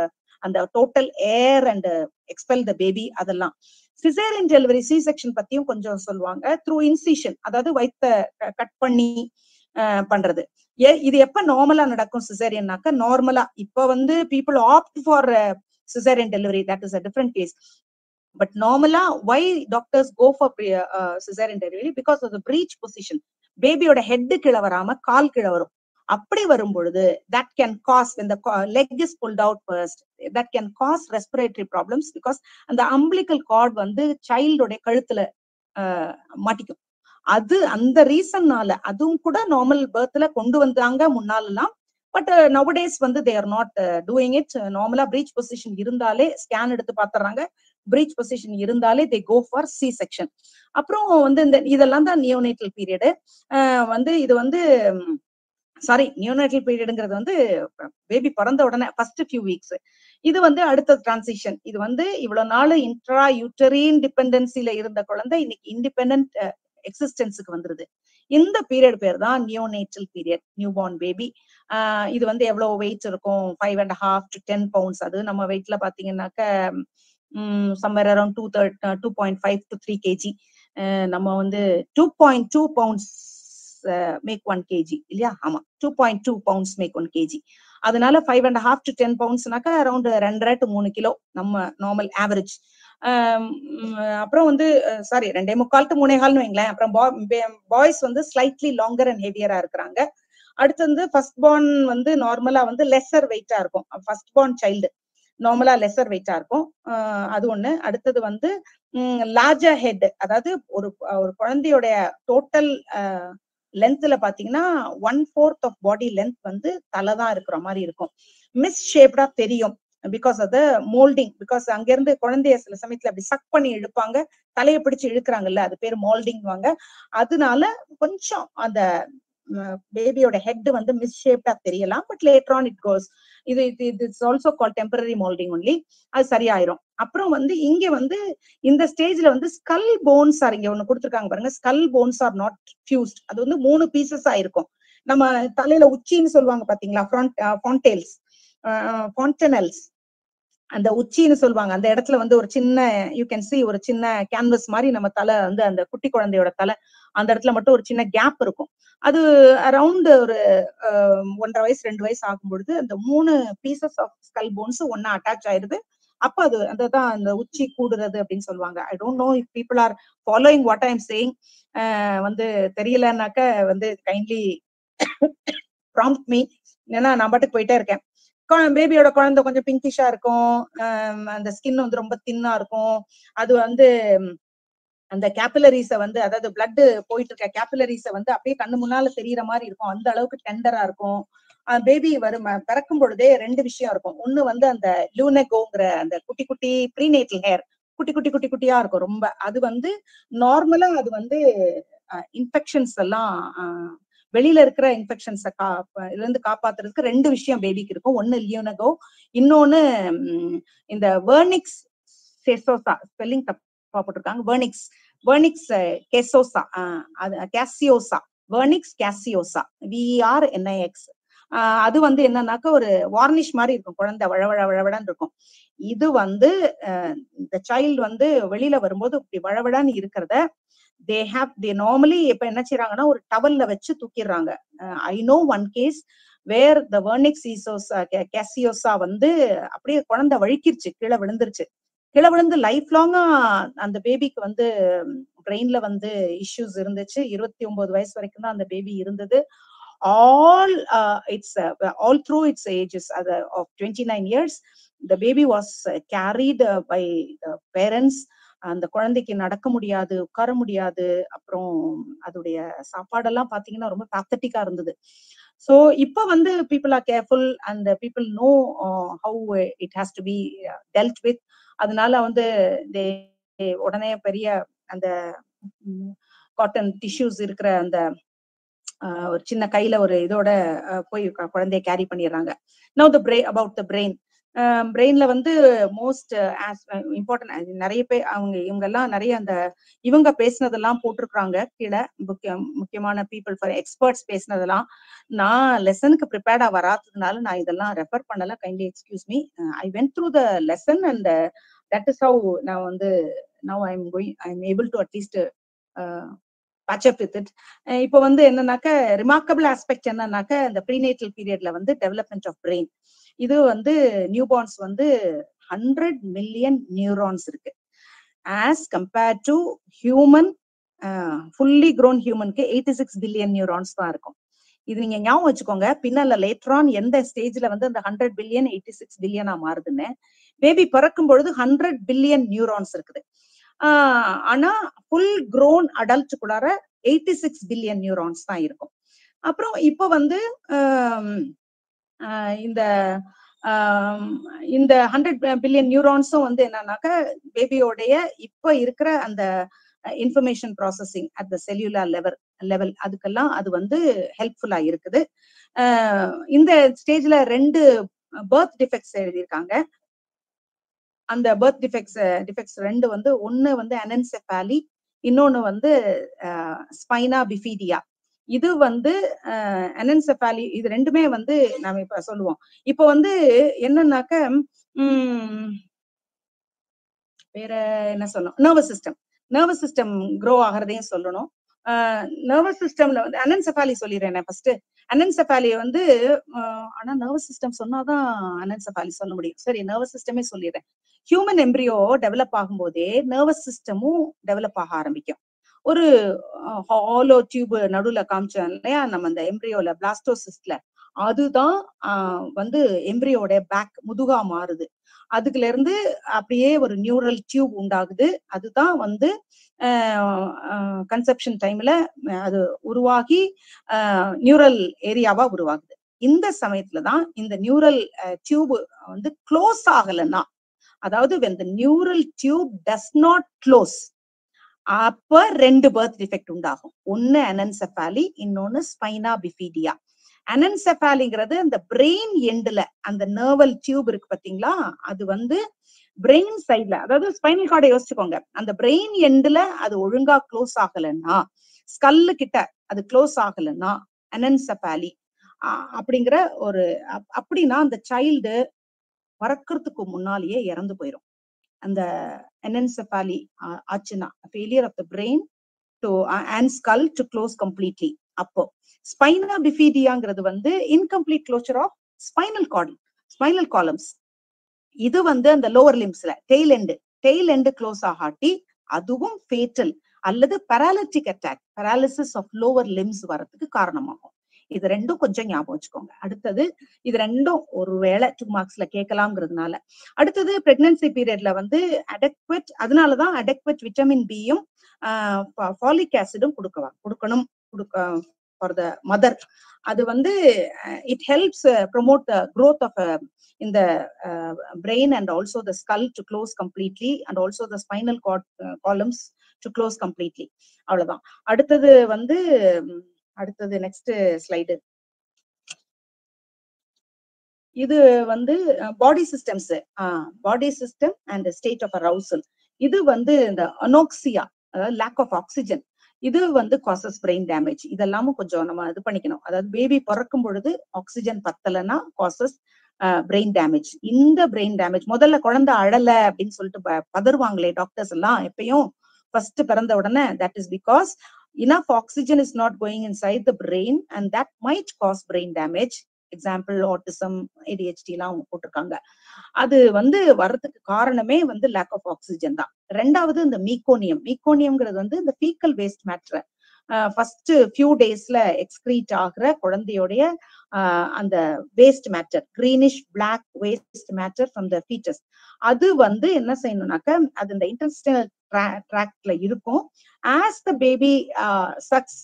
அந்த total air and expel the baby அதெல்லாம். சிசேரியன் டெலிவரி சி செக்ஷன் பத்தியும் கொஞ்சம் சொல்லுவாங்க. த்ரூ இன்சிஷன், அதாவது வயித்த கட் பண்ணி பண்றது. இது எப்ப நார்மலா நடக்கும் சிசேரியன்னாக்க, நார்மலா இப்ப வந்து people opt for caesarean delivery, that is a different case. But normally, why doctors go for cesarean delivery? Because of the breech position. Baby oda head kila varama kaal kila varum. அப்படி வரும்பொழுது that can cause, when the leg is pulled out first, that can cause respiratory problems because அந்த umbilical cord வந்து child உடைய கழுத்துல மாட்டிக்கும். அது அந்த ரீசன்னால அதுவும் கூட நார்மல் பர்த்ல கொண்டு வந்தாங்க முன்னாலெல்லாம். பட் நவடேஸ் வந்து they are not doing it. நார்மலா பிரீச் பொசிஷன் இருந்தாலே ஸ்கேன் எடுத்து பாத்துறாங்க, பிரீச் பொசிஷன் இருந்தாலே they go for C section. அப்புறம் வந்து இந்த இதெல்லாம் தான் நியோனேட்டல் பீரியடு. வந்து இது வந்து சாரி, நியோனேட்டல் பீரியடுங்கிறது வந்து பேபி பிறந்த உடனே ஃபர்ஸ்ட் ஃபியூ வீக்ஸ். இது வந்து அடுத்த டிரான்சிஷன். இது வந்து இவ்வளவு நாள் இன்ட்ரா யூட்டரின் டிபெண்டன்சில இருந்த குழந்தை இன்னைக்கு இண்டிபெண்டன்ட் எக்ஸிஸ்டன்ஸுக்கு வந்துருது. இந்த பீரியட் பேர் தான் neonatal period, new born baby. இது வந்து எவ்வளவு வெயிட் இருக்கும், 5.5 to 10 pounds. அது நம்ம வெயிட்ல பாத்தீங்கன்னாக்க somewhere around 2.5 to 3 kg. நம்ம வந்து 2.2 pounds make 1 kg இல்லையா? ஆமா, 2.2 pounds make 1 kg. அதனால 5.5 to 10 poundsனாக்க அரௌண்ட் 2.5 to 3 கிலோ நம்ம நார்மல் ஆவரேஜ். அப்புறம் வந்து சாரி 2.25 to 3.25 வைங்களேன். அப்புறம் பாய்ஸ் வந்து ஸ்லைட்லி லாங்கர் அண்ட் ஹெவியரா இருக்கிறாங்க. அடுத்து வந்து ஃபர்ஸ்ட் பார்ன் வந்து நார்மலா வந்து லெஸர் வெயிட்டா இருக்கும். ஃபர்ஸ்ட் பார்ன் சைல்டு நார்மலா லெஸர் வெயிட்டா இருக்கும். அது ஒண்ணு. அடுத்தது வந்து லார்ஜர் ஹெட், அதாவது ஒரு குழந்தையோடைய டோட்டல் லென்த்ல பாத்தீங்கன்னா 1/4 ஆஃப் பாடி லென்த் வந்து தலை தான் இருக்கிற மாதிரி இருக்கும். மிஸ் ஷேப்டா தெரியும் because of the moulding. Because அங்க இருந்து குழந்தைய சில சமயத்துல அப்படி சக் பண்ணி இழுப்பாங்க, தலையை பிடிச்சு இழுக்கிறாங்கல்ல, அது பேர் மோல்டிங் வாங்க. அதனால கொஞ்சம் அந்த பேபியோட ஹெட் வந்து மிஸ் ஷேப்டா தெரியலாம். But later on it goes. இது it's also call temporary moulding only. அது சரியாயிரும். அப்புறம் வந்து இங்க வந்து இந்த ஸ்டேஜ்ல வந்து ஸ்கல் போன்ஸ் ஆர் இங்க ஒண்ணு கொடுத்துருக்காங்க பாருங்க. Skull bones are not fused. அது வந்து 3 பீசஸ் ஆயிருக்கும். நம்ம தலையில உச்சின்னு சொல்லுவாங்க பாத்தீங்களா, ஃபாண்டனல்ஸ், அந்த உச்சின்னு சொல்லுவாங்க. அந்த இடத்துல வந்து ஒரு சின்ன யூ கேன் சி ஒரு சின்ன கேன்வஸ் மாதிரி நம்ம தலை வந்து அந்த குட்டி குழந்தையோட தலை, அந்த இடத்துல மட்டும் ஒரு சின்ன கேப் இருக்கும். அது அரௌண்ட் ஒரு 1.5 வயசு 2 வயசு ஆகும் பொழுது அந்த 3 பீசஸ் ஆஃப் ஸ்கல் போன்ஸ் ஒன்னா அட்டாச் ஆயிடுது. அப்ப அது அதுதான் அந்த உச்சி கூடுறது அப்படின்னு சொல்லுவாங்க. ஐ don't know if people are following what I am saying. வந்து தெரியலன்னாக்க வந்து கைண்ட்லி ப்ராம்ப்ட் மீ. ஏன்னா நான் பாட்டுக்கு போயிட்டே இருக்கேன். பேபியோட குழந்தை கொஞ்சம் பிங்கிஷா இருக்கும், அந்த ஸ்கின் வந்து ரொம்ப தின்னா இருக்கும். அது வந்து அந்த கேபிலரிஸ வந்து, அதாவது பிளட் போயிட்டு இருக்க கேபிலரிஸ வந்து அப்படியே கண்ணு முன்னால தெரியற மாதிரி இருக்கும். அந்த அளவுக்கு டெண்டரா இருக்கும். பேபி பிறக்கும் பொழுதே 2 விஷயம் இருக்கும். ஒண்ணு வந்து அந்த லூனகோங்கிற அந்த குட்டி குட்டி ப்ரீநேட்டல் ஹேர் குட்டி குட்டியா இருக்கும் ரொம்ப. அது வந்து நார்மலா அது வந்து இன்ஃபெக்ஷன்ஸ் எல்லாம் வெளியில இருக்கிற இன்ஃபெக்ஷன்ஸை இருந்து காப்பாத்துறதுக்கு 2 விஷயம் பேபிக்கு இருக்கும். ஒண்ணு லியோனகோ, இன்னொன்னு இந்த வெர்னிக்ஸ் செசோசா, ஸ்பெல்லிங் தப்பா போட்டிருக்காங்க, vernix கெசோசா, caseosa, vernix caseosa, VERNIX. அது வந்து என்னன்னாக்க ஒரு வார்னிஷ் மாதிரி இருக்கும், குழந்தை வழவழன்னு இருக்கும். இது வந்து இந்த சைல்டு வந்து வெளியில வரும்போது இப்படி வழவழன்னு இருக்கிறத they normally இப்ப என்ன செய்யறாங்கன்னா ஒரு டவல்ல வச்சு தூக்கிடுறாங்க. I know one case where the vernix caseosa வந்து அப்படியே குழந்தை வழுக்கிருச்சு, கீழே விழுந்துருச்சு. கீழே விழுந்து லைஃப் லாங்கா அந்த பேபிக்கு வந்து பிரெயின்ல வந்து இஷ்யூஸ் இருந்துச்சு. 29 வயசு வரைக்கும் தான் அந்த பேபி இருந்தது. all through its ages of 29 years the baby was carried by the parents. அந்த குழந்தைக்கு நடக்க முடியாது, உட்கார முடியாது. அப்புறம் அதோடைய சாப்பாடெல்லாம் பாத்தீங்கன்னா ரொம்ப பேத்தட்டிக்கா இருந்தது. சோ இப்ப வந்து people are careful and people know how it has to B dealt with. அதனால வந்து உடனே பெரிய அந்த காட்டன் டிஷ்யூஸ் இருக்கிற அந்த ஒரு சின்ன கையில ஒரு இதோட போய் குழந்தைய கேரி பண்ணிடுறாங்க. Now about the brain. பிரெயின்ல வந்து மோஸ்ட் இம்பார்ட்டன்ட் நிறைய பேர் இவங்க எல்லாம் நிறைய அந்த இவங்க பேசினதெல்லாம் போட்டிருக்காங்க கீழே முக்கியமான பீப்புள் ஃபார் எக்ஸ்பர்ட்ஸ் பேசினதெல்லாம். நான் லெசனுக்கு ப்ரிப்பேர்டா வராததுனால நான் இதெல்லாம் ரெஃபர் பண்ணல. Kindly excuse me. I went through the lesson and that is have நான் வந்து now I am able to at least patch up with it. இப்போ வந்து என்னன்னாக்க ரிமார்க்கபிள் ஆஸ்பெக்ட் என்னன்னாக்க இந்த ப்ரீநேட்டல் பீரியட்ல வந்து டெவலப்மெண்ட் ஆஃப் பிரெயின். இது வந்து நியூபார்ன்ஸ் வந்து 100 மில்லியன் நியூரான்ஸ் இருக்கு. As compared to human fully grown ஹியூமனுக்கு 86 பில்லியன் நியூரான்ஸ் தான் இருக்கும். இது நீங்க ஞாபகம் வச்சுக்கோங்க. பின்னால லேட்டரான் எந்த ஸ்டேஜ்ல வந்து அந்த 100 பில்லியன் 86 பில்லியனா மாறுதுன்னு. பேபி பிறக்கும் பொழுது 100 பில்லியன் நியூரான்ஸ் இருக்குது. ஆனா ஃபுல் க்ரோன் அடல்ட்டுக்குள்ளார 86 பில்லியன் நியூரான்ஸ் தான் இருக்கும். அப்புறம் இப்போ வந்து இந்த 100 பில்லியன் நியூரான்ஸும் வந்து என்னன்னாக்க பேபியோடைய இப்ப இருக்கிற அந்த information processing at the cellular level அதுக்கெல்லாம் அது வந்து ஹெல்ப்ஃபுல்லா இருக்குது. இந்த ஸ்டேஜ்ல 2 பர்த் டிஃபெக்ட்ஸ் எழுதியிருக்காங்க. அந்த பர்த் டிஃபெக்ட்ஸ் 2 வந்து ஒன்னு வந்து அனென்செஃபாலி, இன்னொன்னு வந்து ஸ்பைனா பிஃபீடியா. இது வந்து அனென்செஃபாலி, இது ரெண்டுமே வந்து நாம இப்ப சொல்லுவோம். இப்போ வந்து என்னன்னாக்க வேற என்ன சொல்லணும், நர்வஸ் சிஸ்டம் க்ரோ ஆகிறதையும் சொல்லணும். நர்வஸ் சிஸ்டம்ல வந்து அனென்செஃபாலி சொல்லிடுறேன் ஃபர்ஸ்ட். அனென்செஃபாலி வந்து ஆனா நர்வஸ் சிஸ்டம் சொன்னாதான் அனென்செஃபாலி சொல்ல முடியும். சரி, நர்வஸ் சிஸ்டமே சொல்லிடுறேன். ஹியூமன் எம்ப்ரியோ டெவலப் ஆகும் போதே நர்வஸ் சிஸ்டமும் டெவலப் ஆக ஆரம்பிக்கும். ஒரு ஹாலோ டியூப் நடுவுல காமிச்சோம் இல்லையா நம்ம அந்த எம்ப்ரியோல பிளாஸ்டோசிஸ்ட்ல, அதுதான் வந்து எம்ப்ரியோட பேக் முதுகா மாறுது. அதுல இருந்து அப்படியே ஒரு நியூரல் டியூப் உண்டாகுது. அதுதான் வந்து கன்செப்ஷன் டைம்ல அது உருவாகி நியூரல் ஏரியாவா உருவாகுது. இந்த சமயத்துலதான் இந்த நியூரல் டியூப் வந்து க்ளோஸ் ஆகலைன்னா, அதாவது when the neural tube does not close, அப்ப 2 பர்த் டிஃபெக்ட் உண்டாகும். ஒன்னு அனென்செஃபாலி, இன்னொன்னு ஸ்பைனா பிஃபீடியா. அனென்செஃபாலிங்கிறது அந்த பிரெயின் எண்ட்ல அந்த நர்வல் டியூப் இருக்கு பாத்தீங்களா, அது வந்து பிரெயின் சைட்ல, அதாவது ஸ்பைனல் கார்டை யோசிச்சுக்கோங்க, அந்த பிரெயின் எண்ட்ல அது ஒழுங்கா க்ளோஸ் ஆகலைன்னா, ஸ்கல்லு கிட்ட அது க்ளோஸ் ஆகலைன்னா அனென்செஃபாலி அப்படிங்கிற ஒரு அப்படின்னா அந்த சைல்டு பறக்கிறதுக்கு முன்னாலேயே இறந்து போயிடும். அந்த அனென்செஃபாலி ஆச்சுன்னா failure of the brain to and skull to close completely. அப்போ ஸ்பைனா பிஃபீடியாங்கிறது வந்து incomplete closure of spinal columns. இது வந்து அந்த லோவர் லிம்ஸ்ல டெய்ல் எண்டு க்ளோஸ் ஆகாட்டி அதுவும் ஃபேட்டல் அல்லது paralytic attack, paralysis of lower limbs வரதுக்கு காரணமாகும். இது ரெண்டும் கொஞ்சம் ஞாபகம் வச்சுக்கோங்க. அடுத்தது இது ரெண்டும் ஒருவேளை 2 மார்க்ஸ்ல கேட்கலாம்ங்கிறதுனால, அடுத்தது பிரெக்னன்சி பீரியட்ல வந்து அடெக்வெட், அதனாலதான் அடெக்வெட் விட்டமின் பியும் ஃபாலிக் ஆசிடும் கொடுக்கணும் ஃபார் த மதர். அது வந்து it helps promote the growth of in the brain and also the skull to close completely and also the spinal columns to close completely. அவ்வளவுதான். அடுத்தது வந்து நெக்ஸ்ட் ஸ்லைடு. இது வந்து body system and state of arousal. இது வந்து இந்த அனோக்சியா, அதாவது lack of oxygen, இது வந்து காசஸ் பிரெயின் டேமேஜ். இதெல்லாமும் கொஞ்சம் நம்ம இது பண்ணிக்கணும். அதாவது பேபி பிறக்கும் பொழுது ஆக்சிஜன் பத்தலைன்னா காசஸ் பிரெயின் டேமேஜ். இந்த பிரெயின் டேமேஜ் முதல்ல குழந்தை அழல அப்படின்னு சொல்லிட்டு பதறுவாங்களே டாக்டர்ஸ் எல்லாம் எப்பயும் ஃபர்ஸ்ட் பிறந்த உடனே, that is because enough oxygen is not going inside the brain and that might cause brain damage. Example autism, ADHD எல்லாம் போட்டிருக்காங்க. அது வந்து வர்றதுக்கு காரணமே வந்து லேக் ஆஃப் ஆக்சிஜன் தான். ரெண்டாவது இந்த மீகோனியம்ங்கிறது வந்து இந்த faecal waste matter first few டேஸ்ல எக்ஸ்கிரீட் ஆகிற குழந்தையோடைய அந்த waste matter, greenish black waste matter from the foetus, அது வந்து என்ன செய்யணும்னாக்க அது இந்த இன்டெஸ்டைனல் ட்ராக்ட்ல இருக்கும். As the baby sucks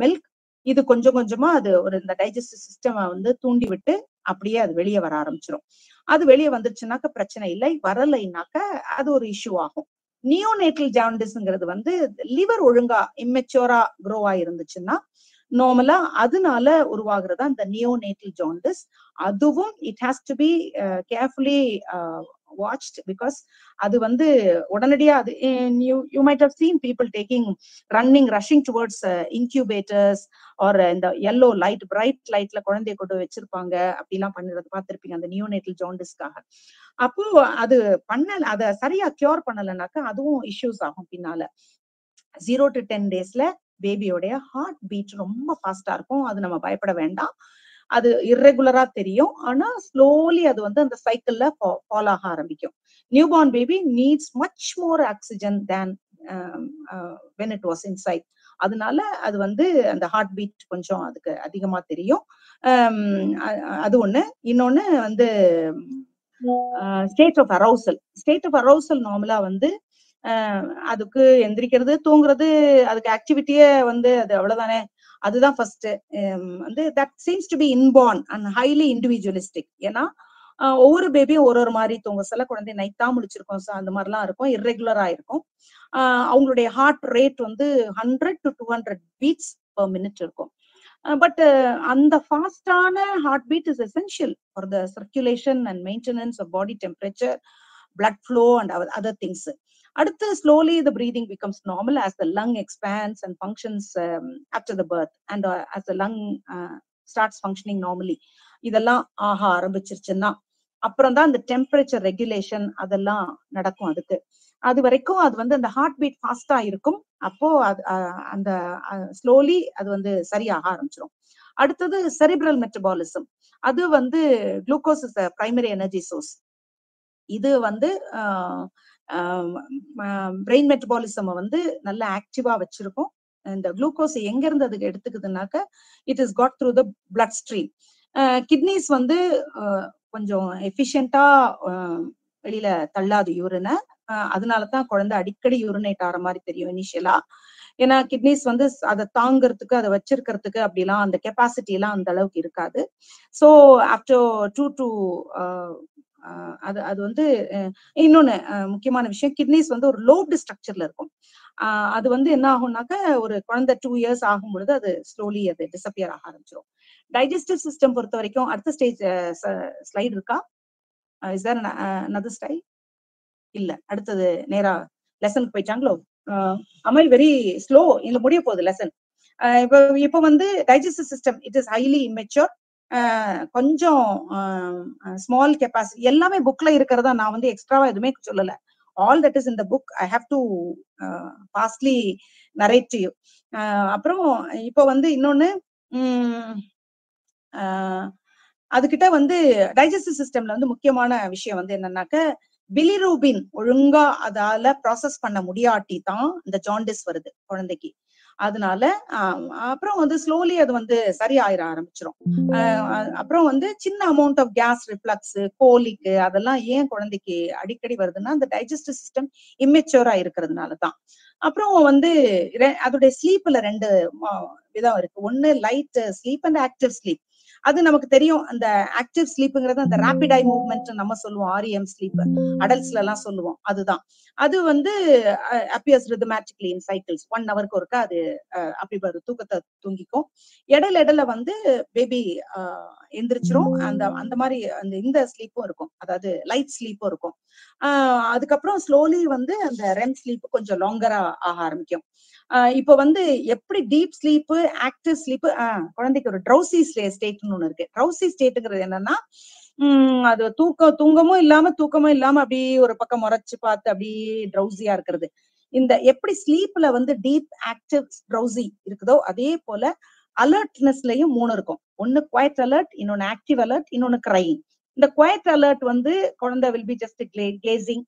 milk, இது கொஞ்சம் கொஞ்சமா அது ஒரு இந்த டைஜஸ்டிவ் சிஸ்டம் வந்து தூண்டி விட்டு அப்படியே அது வெளியே வர ஆரம்பிச்சிடும். அது வெளியே வந்துருச்சுனாக்க பிரச்சனை இல்லை, வரலைனாக்க அது ஒரு இஷ்யூ ஆகும். நியோநேட்டல் ஜாண்டிஸ்ங்கிறது வந்து லிவர் ஒழுங்கா இம்மெச்சூரா க்ரோ ஆயிருந்துச்சுன்னா நார்மலா அதனால உருவாகிறதா இந்த நியோநேட்டல் ஜாண்டிஸ். அதுவும் it has to be carefully watched because அது வந்து உடனடியா அது you might have seen people rushing towards incubators or இந்த yellow light bright lightல குழந்தைய கொண்டு வச்சிருப்பாங்க, அப்படிலாம் பண்ணுறது பார்த்திருப்பீங்க அந்த நியோநேட்டல் ஜாண்டிஸ்க்காக. அப்போ அது அத சரியா கியூர் பண்ணலனாக்கா அதுவும் இஷ்யூஸ் ஆகும் பின்னால. 0 to 10 daysல பேபியோடைய ஹார்ட் பீட் ரொம்ப ஃபாஸ்டா இருக்கும். அது நம்ம பயப்பட வேண்டாம். அது இர்ரெகுலரா தெரியும், ஆனா ஸ்லோலி அது வந்து அந்த சைக்கிள்ல ஃபாலோ ஆக ஆரம்பிக்கும். Newborn baby needs much more oxygen than when it was inside. அதனால அது வந்து அந்த ஹார்ட் பீட் கொஞ்சம் அதுக்கு அதிகமா தெரியும். அது ஒண்ணு. இன்னொன்னு வந்து ஸ்டேட் ஆஃப் அரோசல் நார்மலா வந்து அதுக்கு எந்திரிக்கிறது தூங்குறது அதுக்கு ஆக்டிவிட்டியே வந்து அது அவ்வளவுதானே, அதுதான் ஃபர்ஸ்ட். வந்து that seems to be inborn and highly individualistic. ஏன்னா ஒவ்வொரு பேபியும் ஒரு மாதிரி தூங்கும். சில குழந்தை நைட் தான் முடிச்சிருக்கோம், அந்த மாதிரிலாம் இருக்கும், இர்ரெகுலரா இருக்கும். அவங்களுடைய ஹார்ட் ரேட் வந்து 100 to 200 beats per minute இருக்கும். பட் அந்த ஃபாஸ்டான heart beat is essential for the circulation and maintenance of body temperature, blood flow and other things. அடுத்து slowly the breathing becomes normal as the lung expands and functions after the birth and as the lung starts functioning normally. இதெல்லாம் ஆக ஆரம்பிச்சிருச்சுன்னா அப்புறம் தான் இந்த temperature regulation அதெல்லாம் நடக்கும். அது வரைக்கும் அது வந்து அந்த ஹார்ட் பீட் ஃபாஸ்டா இருக்கும். அப்போ அந்த ஸ்லோலி அது வந்து சரியாக ஆரம்பிச்சிடும். அடுத்தது செரிப்ரல் மெட்டபாலிசம். அது வந்து glucose is primary energy source. இது வந்து பிரெயின் மெட்டபாலிசம் வந்து நல்ல ஆக்டிவா வச்சிருக்கும். இந்த குளுக்கோஸ் எங்க இருந்து அதுக்கு எடுத்துக்குதுனாக்க it is got through the blood stream. Kidneys வந்து கொஞ்சம் எஃபிஷியண்டா வெளியில தள்ளாது யூரினை. அதனாலதான் குழந்தை அடிக்கடி யூரினேட் ஆகிற மாதிரி தெரியும் இனிஷியலா. ஏன்னா கிட்னிஸ் வந்து அதை தாங்கிறதுக்கு அதை வச்சிருக்கிறதுக்கு அப்படிலாம் அந்த கெப்பாசிட்டி எல்லாம் அந்த அளவுக்கு இருக்காது. ஸோ ஆஃப்டர் 2 to அது வந்து இன்னொன்னு முக்கியமான விஷயம், கிட்னிஸ் வந்து ஒரு லோப்டு ஸ்ட்ரக்சர்ல இருக்கும். அது வந்து என்ன ஆகும்னாக்க ஒரு குழந்தை 2 years ஆகும் பொழுது அது ஸ்லோலி அது டிசப்பியர் ஆக ஆரம்பிச்சிடும். டைஜஸ்டிவ் சிஸ்டம் பொறுத்த வரைக்கும் அடுத்த ஸ்டேஜ் ஸ்லைடு இருக்கா? Is there another slide? இல்ல, அடுத்தது நேரா லெசனுக்கு போயிட்டாங்களோ? அமல் வெரி ஸ்லோ, இல்ல முடிய போகுது லெசன். இப்போ வந்து digestive system it is highly immature. கொஞ்சம் ஸ்மால் கெப்பாசிட்டி எல்லாமே புக்ல இருக்கிறதா, நான் வந்து எக்ஸ்ட்ராவா எதுவுமே சொல்லல. All that is in the book. I have to fastly narrate to you. அப்புறம் இப்போ வந்து இன்னொன்னு அதுகிட்ட வந்து டைஜஸ்டிவ் சிஸ்டம்ல வந்து முக்கியமான விஷயம் வந்து என்னன்னாக்க பிலிரூபின் ஒழுங்கா அதால ப்ராசஸ் பண்ண முடியாட்டி தான் இந்த ஜாண்டிஸ் வருது குழந்தைக்கு. அதனால அப்புறம் வந்து ஸ்லோலி அது வந்து சரியாயிர ஆரம்பிச்சிடும். அப்புறம் வந்து சின்ன அமௌண்ட் ஆஃப் கேஸ் ரிஃப்ளக்ஸ், கோலிக்கு அதெல்லாம் ஏன் குழந்தைக்கு அடிக்கடி வருதுன்னா அந்த டைஜஸ்டிவ் சிஸ்டம் இம்மெச்சூரா இருக்கிறதுனாலதான். அப்புறம் வந்து அதோடைய ஸ்லீப்ல 2 விதம் இருக்கு. ஒன்னு light sleep and active sleep. அது நமக்கு தெரியும். அந்த ஆக்டிவ் ஸ்லீப்புங்கிறது அந்த ரேபிட் ஐ மூவ்மெண்ட் நம்ம சொல்லுவோம், REM ஸ்லீப் அடல்ட்ஸ்ல எல்லாம் சொல்லுவோம். அதுதான். அது வந்து அப்பியர்ஸ் ரிதமேட்டிக்லி இன் சைக்கிள்ஸ். 1 ஹவருக்கு ஒருக்கா அது அப்படி தூக்கத்தை தூங்கிக்கும். இடையில வந்து பேபி எந்திரிச்சிரும். அந்த மாதிரி இந்த ஸ்லீப்பும் இருக்கும், அதாவது லைட் ஸ்லீப்பும் இருக்கும். அதுக்கப்புறம் ஸ்லோலி வந்து அந்த REM ஸ்லீப் கொஞ்சம் லாங்கரா ஆக ஆரம்பிக்கும். இப்ப வந்து எப்படி டீப் ஸ்லீப், ஆக்டிவ் ஸ்லீப், குழந்தைக்கு ஒரு ட்ரௌசி ஸ்டேட்னு ஒண்ணு இருக்கு. ட்ரௌசி ஸ்டேட்டுங்கிறது என்னன்னா அது தூங்கமும் இல்லாம அப்படியே ஒரு பக்கம் முறைச்சு பார்த்து அப்படியே ட்ரௌசியா இருக்கிறது. இந்த எப்படி ஸ்லீப்ல வந்து டீப் ஆக்டிவ் ட்ரௌசி இருக்குதோ அதே போல அலர்ட்னஸ்லயும் 3 இருக்கும். ஒன்னு குவைட் அலர்ட், இன்னொன்னு ஆக்டிவ் அலர்ட், இன்னொன்னு கிரையிங். இந்த குவைட் அலர்ட் வந்து குழந்தை will be just glazing,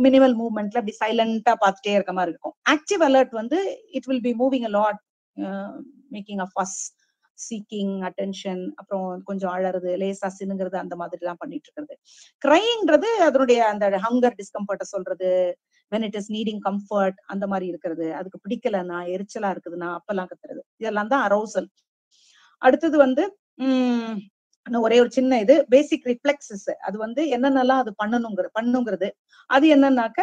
minimal மூவ்மெண்ட்ல அப்படி சைலண்டா பார்த்துட்டே இருக்க மாதிரி இருக்கும். ஆக்டிவ் அலர்ட் வந்து it will be moving a lot, making a fuss, seeking attention, அப்புறம் கொஞ்சம் அழறது, லேசா சினுங்கிறது, அந்த மாதிரி தான் பண்ணிட்டு இருக்கிறது. கிரைங்கிறது அதனுடைய அந்த ஹங்கர் டிஸ்கம்ஃபர்ட்டை சொல்றது, when it is needing comfort, அந்த மாதிரி இருக்கிறது. அதுக்கு பிடிக்கலன்னா, எரிச்சலா இருக்குதுன்னா அப்பெல்லாம் கத்துறது. இதெல்லாம் தான் அரௌசல். அடுத்தது வந்து ஒரே ஒரு சின்ன இது பேசிக் ரிஃப்ளெக்ஸஸ். அது வந்து என்னென்னலாம் அது பண்ணுங்கிறது. அது என்னன்னாக்க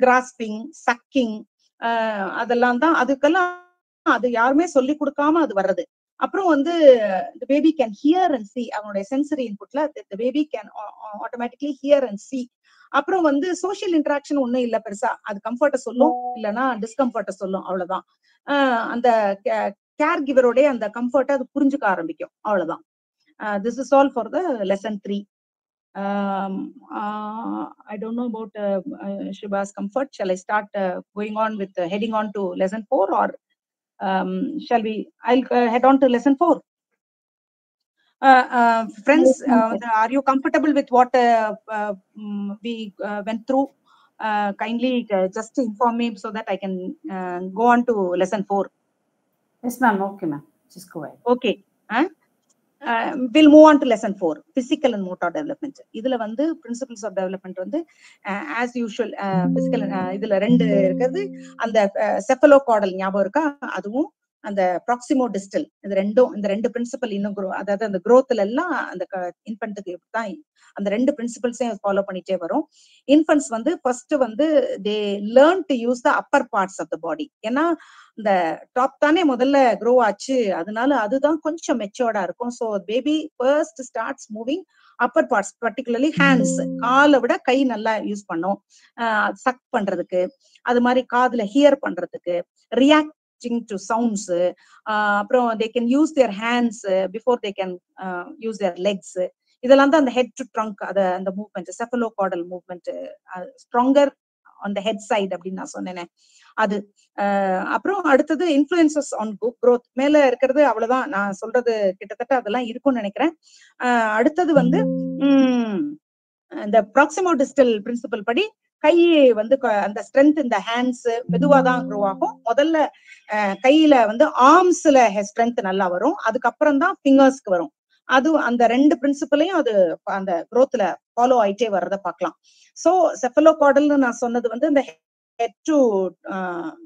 கிராஸ்பிங், சக்கிங், அதெல்லாம் தான். அதுக்கெல்லாம் அது யாருமே சொல்லி கொடுக்காம அது வர்றது. அப்புறம் வந்து the baby can hear and see, அவனுடைய sensory இன்புட்ல the baby can automatically hear and see. அப்புறம் வந்து சோசியல் இன்டராக்ஷன் ஒண்ணும் இல்ல பெருசா, அது கம்ஃபர்ட்ட சொல்லும் இல்லைன்னா டிஸ்கம்ஃபர்ட்ட சொல்லும், அவ்வளவுதான். அந்த கேர் கிவரோடைய அந்த கம்ஃபர்ட்டை அது புரிஞ்சுக்க ஆரம்பிக்கும், அவ்வளவுதான். This is all for the lesson 3. I don't know about Shubha's comfort. Shall I start going on with heading on to lesson 4, or shall we? I'll head on to lesson 4. Friends, are you comfortable with what we went through? Kindly just inform me so that I can go on to lesson 4. Yes, ma'am. Okay, ma'am. Just go ahead. Okay. We'll move on to lesson 4, physical and motor development. இதுல வந்து principles of development வந்து as usual physical இதுல ரெண்டு இருக்குது. அந்த cephalocaudal ஞாபகம் இருக்கா? அதுவும் அந்த proximo-distal, இந்த ரெண்டு பிரின்சிபல் இன்னும் அதாவது அந்த growthல எல்லாம் அந்த இன்ஃபன்ட்டுக்கு தான் அந்த ரெண்டு பிரின்சிபல்ஸையும் ஃபாலோ பண்ணிட்டே வரும். இன்ஃபன்ட்ஸ் வந்து ஃபர்ஸ்ட் வந்து they learn to use the upper parts of the body. ஏன்னா இந்த டாப் தானே முதல்ல க்ரோ ஆச்சு, அதனால அதுதான் கொஞ்சம் மெச்சோர்டா இருக்கும். So baby first starts moving upper parts, particularly hands. காலை விட கை நல்லா யூஸ் பண்ணும், சக் பண்றதுக்கு, அது மாதிரி காதுல ஹியர் பண்றதுக்கு, ரியாக்டிங் டு சவுண்ட்ஸ். அப்புறம் they can use their hands before they can use their legs. இதெல்லாம் தான் அந்த ஹெட் டு ட்ரங்க் அந்த movement, cephalocaudal movement, stronger on the head side அப்படின்னு நான் சொன்னேனே அது. அப்புறம் அடுத்தது இன்ஃப்ளூயன்சஸ் ஆன் growth. மேல இருக்கிறது அவ்வளவுதான், நான் சொல்றது கிட்டத்தட்ட அதெல்லாம் இருக்கும்னு நினைக்கிறேன். அடுத்தது வந்து இந்த ப்ராக்சிமோ-டிஸ்டல் பிரின்சிபல் படி கை வந்து அந்த ஸ்ட்ரென்த் இந்த ஹேண்ட்ஸ் மெதுவா தான் க்ரோ ஆகும். முதல்ல கையில வந்து ஆர்ம்ஸ்ல ஸ்ட்ரென்த் நல்லா வரும், அதுக்கப்புறம் தான் ஃபிங்கர்ஸ்க்கு வரும். அது அந்த ரெண்டு பிரின்சிபலையும் அது அந்த growthல ஃபாலோ ஆயிட்டே வர்றத பார்க்கலாம். சோ செஃபலோகார்டல்னு நான் சொன்னது வந்து இந்த head to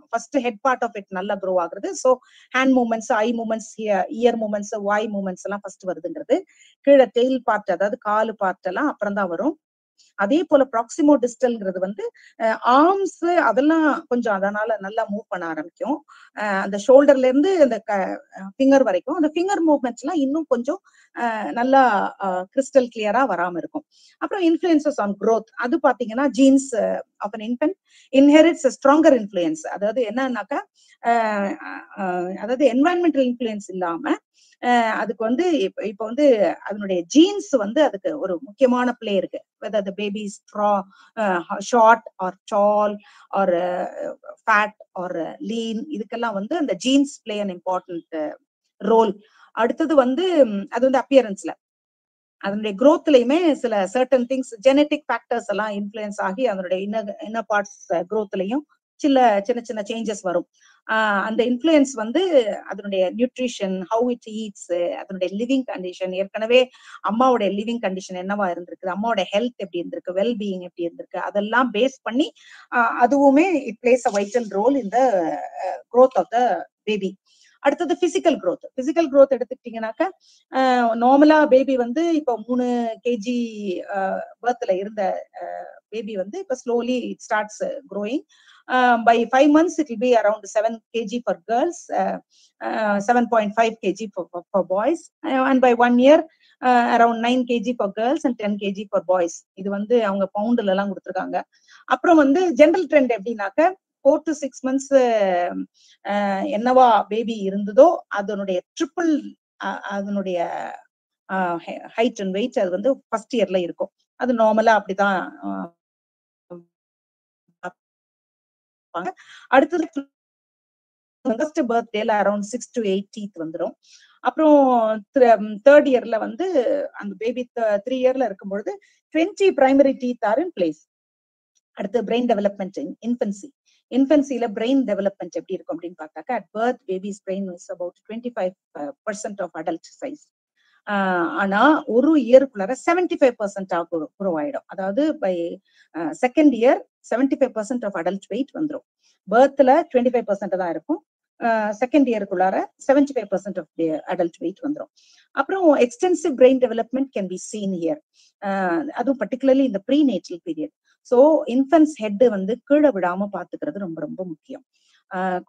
first head part of it நல்லா க்ரோ ஆகுறது. So hand movements, eye movements, ear movements, வாய் மூவ்மெண்ட்ஸ் எல்லாம் ஃபர்ஸ்ட் வருதுங்கிறது. கீழே டெயில் பார்ட் அதாவது காலு பார்ட் எல்லாம் அப்புறம் தான் வரும். அதே போல ப்ராக்சிமோ-டிஸ்டல்ங்கிறது வந்து ஆர்ம்ஸ் அதெல்லாம் கொஞ்சம் அதனால நல்லா மூவ் பண்ண ஆரம்பிக்கும். அந்த ஷோல்டர்ல இருந்து அந்த ஃபிங்கர் வரைக்கும் அந்த ஃபிங்கர் மூவ்மெண்ட்ஸ் எல்லாம் இன்னும் கொஞ்சம் நல்லா கிறிஸ்டல் கிளியரா வராம இருக்கும். அப்புறம் இன்ஃப்ளூயன்சஸ் ஆன் growth, அது பாத்தீங்கன்னா genes of an infant inherits a stronger influence. அதாவது என்னன்னாக்கா அதாவது என்வாயன்மெண்டல் இன்ஃப்ளூயன்ஸ் இல்லாம அதுக்கு வந்து இப்ப வந்து அதனுடைய ஜீன்ஸ் வந்து அதுக்கு ஒரு முக்கியமான பிளே இருக்கு. whether the baby is short or tall or fat or lean, இதுக்கெல்லாம் வந்து அந்த genes play an important role. அடுத்தது வந்து அது வந்து அப்பியரன்ஸ்ல, அதனுடைய growthலயுமே சில certain things genetic factors எல்லாம் இன்ஃப்ளூயன்ஸ் ஆகி அதனுடைய இன்னர் பார்ட்ஸ் growthலயும் சின்ன சின்ன சேஞ்சஸ் வரும். அந்த இன்ஃப்ளூயன்ஸ் வந்து அதனுடைய நியூட்ரிஷன், ஹவு இட் ஈட்ஸ், அதனுடைய லிவிங் கண்டிஷன், ஏற்கனவே அம்மாவுடைய லிவிங் கண்டிஷன் என்னவா இருந்திருக்கு, அம்மாவோட ஹெல்த் எப்படி இருந்திருக்கு, வெல்பீயிங் எப்படி இருந்திருக்கு, அதெல்லாம் பேஸ் பண்ணி அதுவுமே it plays a vital role in the growth of the baby. அடுத்தது பிசிக்கல் growth. பிசிக்கல் growth எடுத்துக்கிட்டீங்கன்னாக்க நார்மலா பேபி வந்து இப்போ 3 kg பர்த்ல இருந்த பேபி வந்து இப்போ slowly it starts growing. By 5 months it will be around 7 kg for girls, 7.5 kg for boys, and by 1 year around 9 kg for girls and 10 kg for boys. இது வந்து அவங்க பவுண்ட்ல எல்லாம் கொடுத்துருக்காங்க. அப்புறம் வந்து ஜெனரல் ட்ரெண்ட் எப்படின்னாக்க 4 to 6 months என்னவா baby இருந்ததோ அதனுடைய ட்ரிபிள் அதனுடைய ஹைட் அண்ட் வெயிட் அது வந்து ஃபர்ஸ்ட் இயர்ல இருக்கும். அது நார்மலா அப்படிதான். அடுத்தது ஃபர்ஸ்ட் பர்த்டேல அரௌண்ட் 6 to 8 teeth வந்துடும். அப்புறம் 3rd இயர்ல வந்து அந்த பேபி 3 இயர்ல இருக்கும்பொழுது 20 primary teeth are in place. அடுத்து பிரெயின் டெவலப்மெண்ட் இன் இன்ஃபென்சில பிரெயின் டெவலப்மெண்ட் எப்படி இருக்கும் அப்படின்னு பார்த்தாக்க at birth baby's brain is about 25% of adult size. ஆனா ஒரு இயருக்குள்ளார 75% குரோ ஆயிடும். அதாவது by 2nd year 75% of adult weight வந்துடும். பர்த்ல 25% தான் இருக்கும், 2nd இயருக்குள்ளார 75% ஆஃப் அடல்ட் வெயிட் வந்துடும். அப்புறம் extensive brain development can be seen here, அதுவும் பர்டிகுலர்லி இந்த prenatal period. So infants head வந்து கீழே விடாம பாத்துக்கிறது ரொம்ப ரொம்ப முக்கியம்.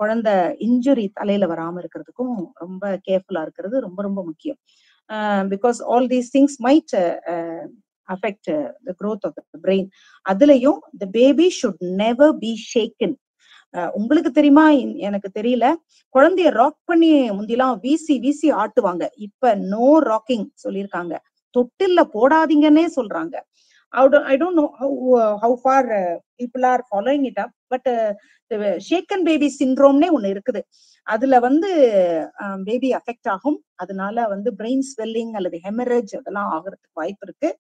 குழந்தை இன்ஜுரி தலையில வராம இருக்கிறதுக்கும் ரொம்ப கேர்ஃபுல்லா இருக்கிறது ரொம்ப ரொம்ப முக்கியம். Because all these things might affect the growth of the brain. அதுலயும் the baby should never be shaken. உங்களுக்கு தெரியுமா, எனக்கு தெரியல, குழந்தைய ராக் பண்ணி முந்திலாம் வீசி வீசி ஆட்டுவாங்க. இப்ப நோ ராக்கிங் சொல்லியிருக்காங்க, தொட்டில்ல போடாதீங்கன்னே சொல்றாங்க. I don't know how far people are following it up, but shaken baby syndrome ஒண்ணு இருக்குது. அதுல வந்து பேபி அஃபெக்ட் ஆகும். அதனால வந்து பிரெயின் ஸ்வெல்லிங் அல்லது ஹெமரேஜ் அதெல்லாம் ஆகிறதுக்கு வாய்ப்பு இருக்கு.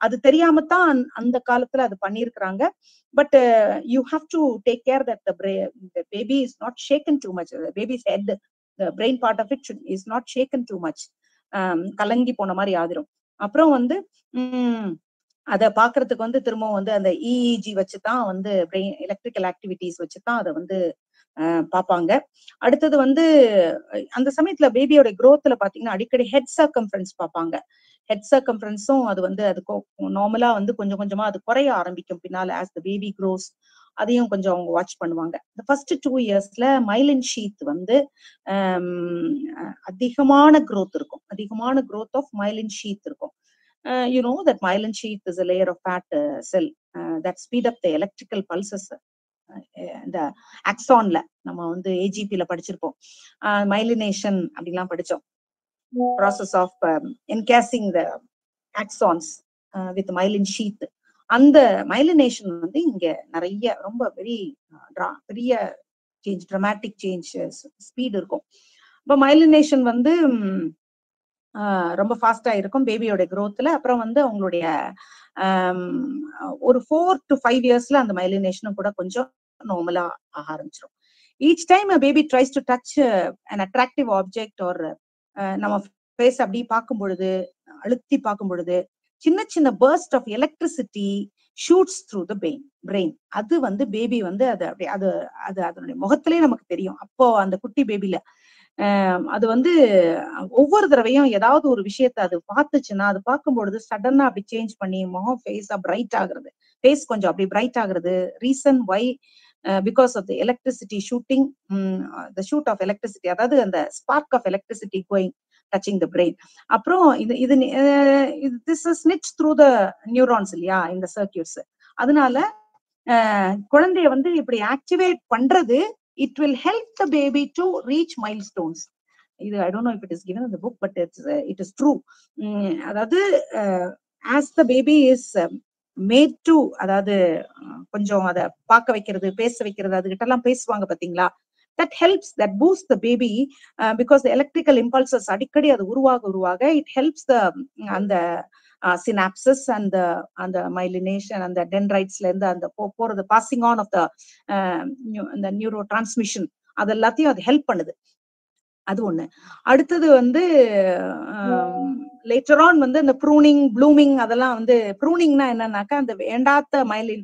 அது தெரியாமத்தான் அந்த காலத்துல அது பண்ணிருக்கிறாங்க. But you have to take care that the baby is not shaken too much. The baby's head, the brain part of it is not shaken too much. கலங்கி போன மாதிரி ஆதிரும். அப்புறம் வந்து அதை பாக்குறதுக்கு வந்து திரும்பவும் வந்து அந்த இஇஜி வச்சுதான் வந்து பிரெயின் எலக்ட்ரிக்கல் ஆக்டிவிட்டிஸ் வச்சுதான் அதை வந்து பாப்பாங்க. அடுத்தது வந்து அந்த சமயத்துல பேபியோட growthல பாத்தீங்கன்னா அடிக்கடி ஹெட் சர்க்கம்ஃபரன்ஸ் பார்ப்பாங்க. ஹெட் சர்க்கம்ஃபரன்ஸும் அது வந்து அதுக்கு நார்மலா வந்து கொஞ்சம் கொஞ்சமா அது குறைய ஆரம்பிக்கும் பின்னால ஆஸ் த பேபி க்ரோஸ். அதையும் கொஞ்சம் அவங்க வாட்ச் பண்ணுவாங்க. இந்த ஃபர்ஸ்ட் 2 இயர்ஸ்ல மைலின் ஷீத் வந்து அதிகமான growth இருக்கும். அதிகமான growth ஆஃப் மைலின் ஷீத் இருக்கும். You know that myelin sheath is a layer of fat cell that speed up the electrical pulses. இந்த ஆக்சான்ல நம்ம வந்து ஏஜிபில படிச்சிருப்போம், மைலினேஷன் அப்படிலாம் படிச்சோம். Process of encasing the axons with myelin sheath. அந்த மைலினேஷன் வந்து இங்க நிறைய ரொம்ப பெரிய சேஞ்ச், டிராமாட்டிக் சேஞ்ச், ஸ்பீட் இருக்கும். இப்போ மைலினேஷன் வந்து ரொம்ப ஃபாஸ்டா இருக்கும் பேபியோட growthல. அப்புறம் வந்து அவங்களுடைய ஒரு 4 to 5 இயர்ஸ்ல அந்த மைலினேஷனும் கூட கொஞ்சம் நார்மலா ஆக ஆரம்பிச்சிடும். Each time baby tries to touch an attractive object or நம்ம ஃபேஸ் அப்படி பார்க்கும் பொழுது, அழுத்தி பார்க்கும் பொழுது சின்ன சின்ன burst of electricity shoots through the brain. அது வந்து பேபி வந்து அது அப்படி அது அதனுடைய முகத்திலே நமக்கு தெரியும். அப்போ அந்த குட்டி பேபில அது வந்து ஒவ்வொரு தடவையும் ஏதாவது ஒரு விஷயத்த அது பார்த்துச்சுன்னா, அது பார்க்கும் பொழுது சடனா அப்படி சேஞ்ச் பண்ணி முகம் ஃபேஸா பிரைட் ஆகுறது, ஃபேஸ் கொஞ்சம் அப்படி பிரைட் ஆகுறது. Reason why? Because of the electricity shooting, the shoot of electricity, அதாவது அந்த spark of electricity going touching the brain. அப்புறம் this is snitch through the neurons இல்லையா, இந்த சர்க்கியூட்ஸ். அதனால குழந்தைய வந்து இப்படி ஆக்டிவேட் பண்றது, it will help the baby to reach milestones. இது I don't know if it is given in the book, but it is true. அதாவது as the baby is made to, அதாவது கொஞ்சம் அதை பார்க்க வைக்கிறது, பேச வைக்கிறது, அதுகிட்ட எல்லாம் பேசுவாங்க பாத்தீங்களா, that helps, that boosts the baby because the electrical impulses அடிக்கடி அது உருவாக it helps the அந்த synapses and the myelination and the dendritesல இருந்து அந்த போறது passing on of the neurotransmission அது எல்லாத்தையும் அது ஹெல்ப் பண்ணுது. அது ஒண்ணு. அடுத்தது வந்து லேட்டர் ஆன் வந்து இந்த ப்ரூனிங், ப்ளூமிங், அதெல்லாம் வந்து ப்ரூனிங்னா என்னன்னாக்கா அந்த வேண்டாத்த மைலின்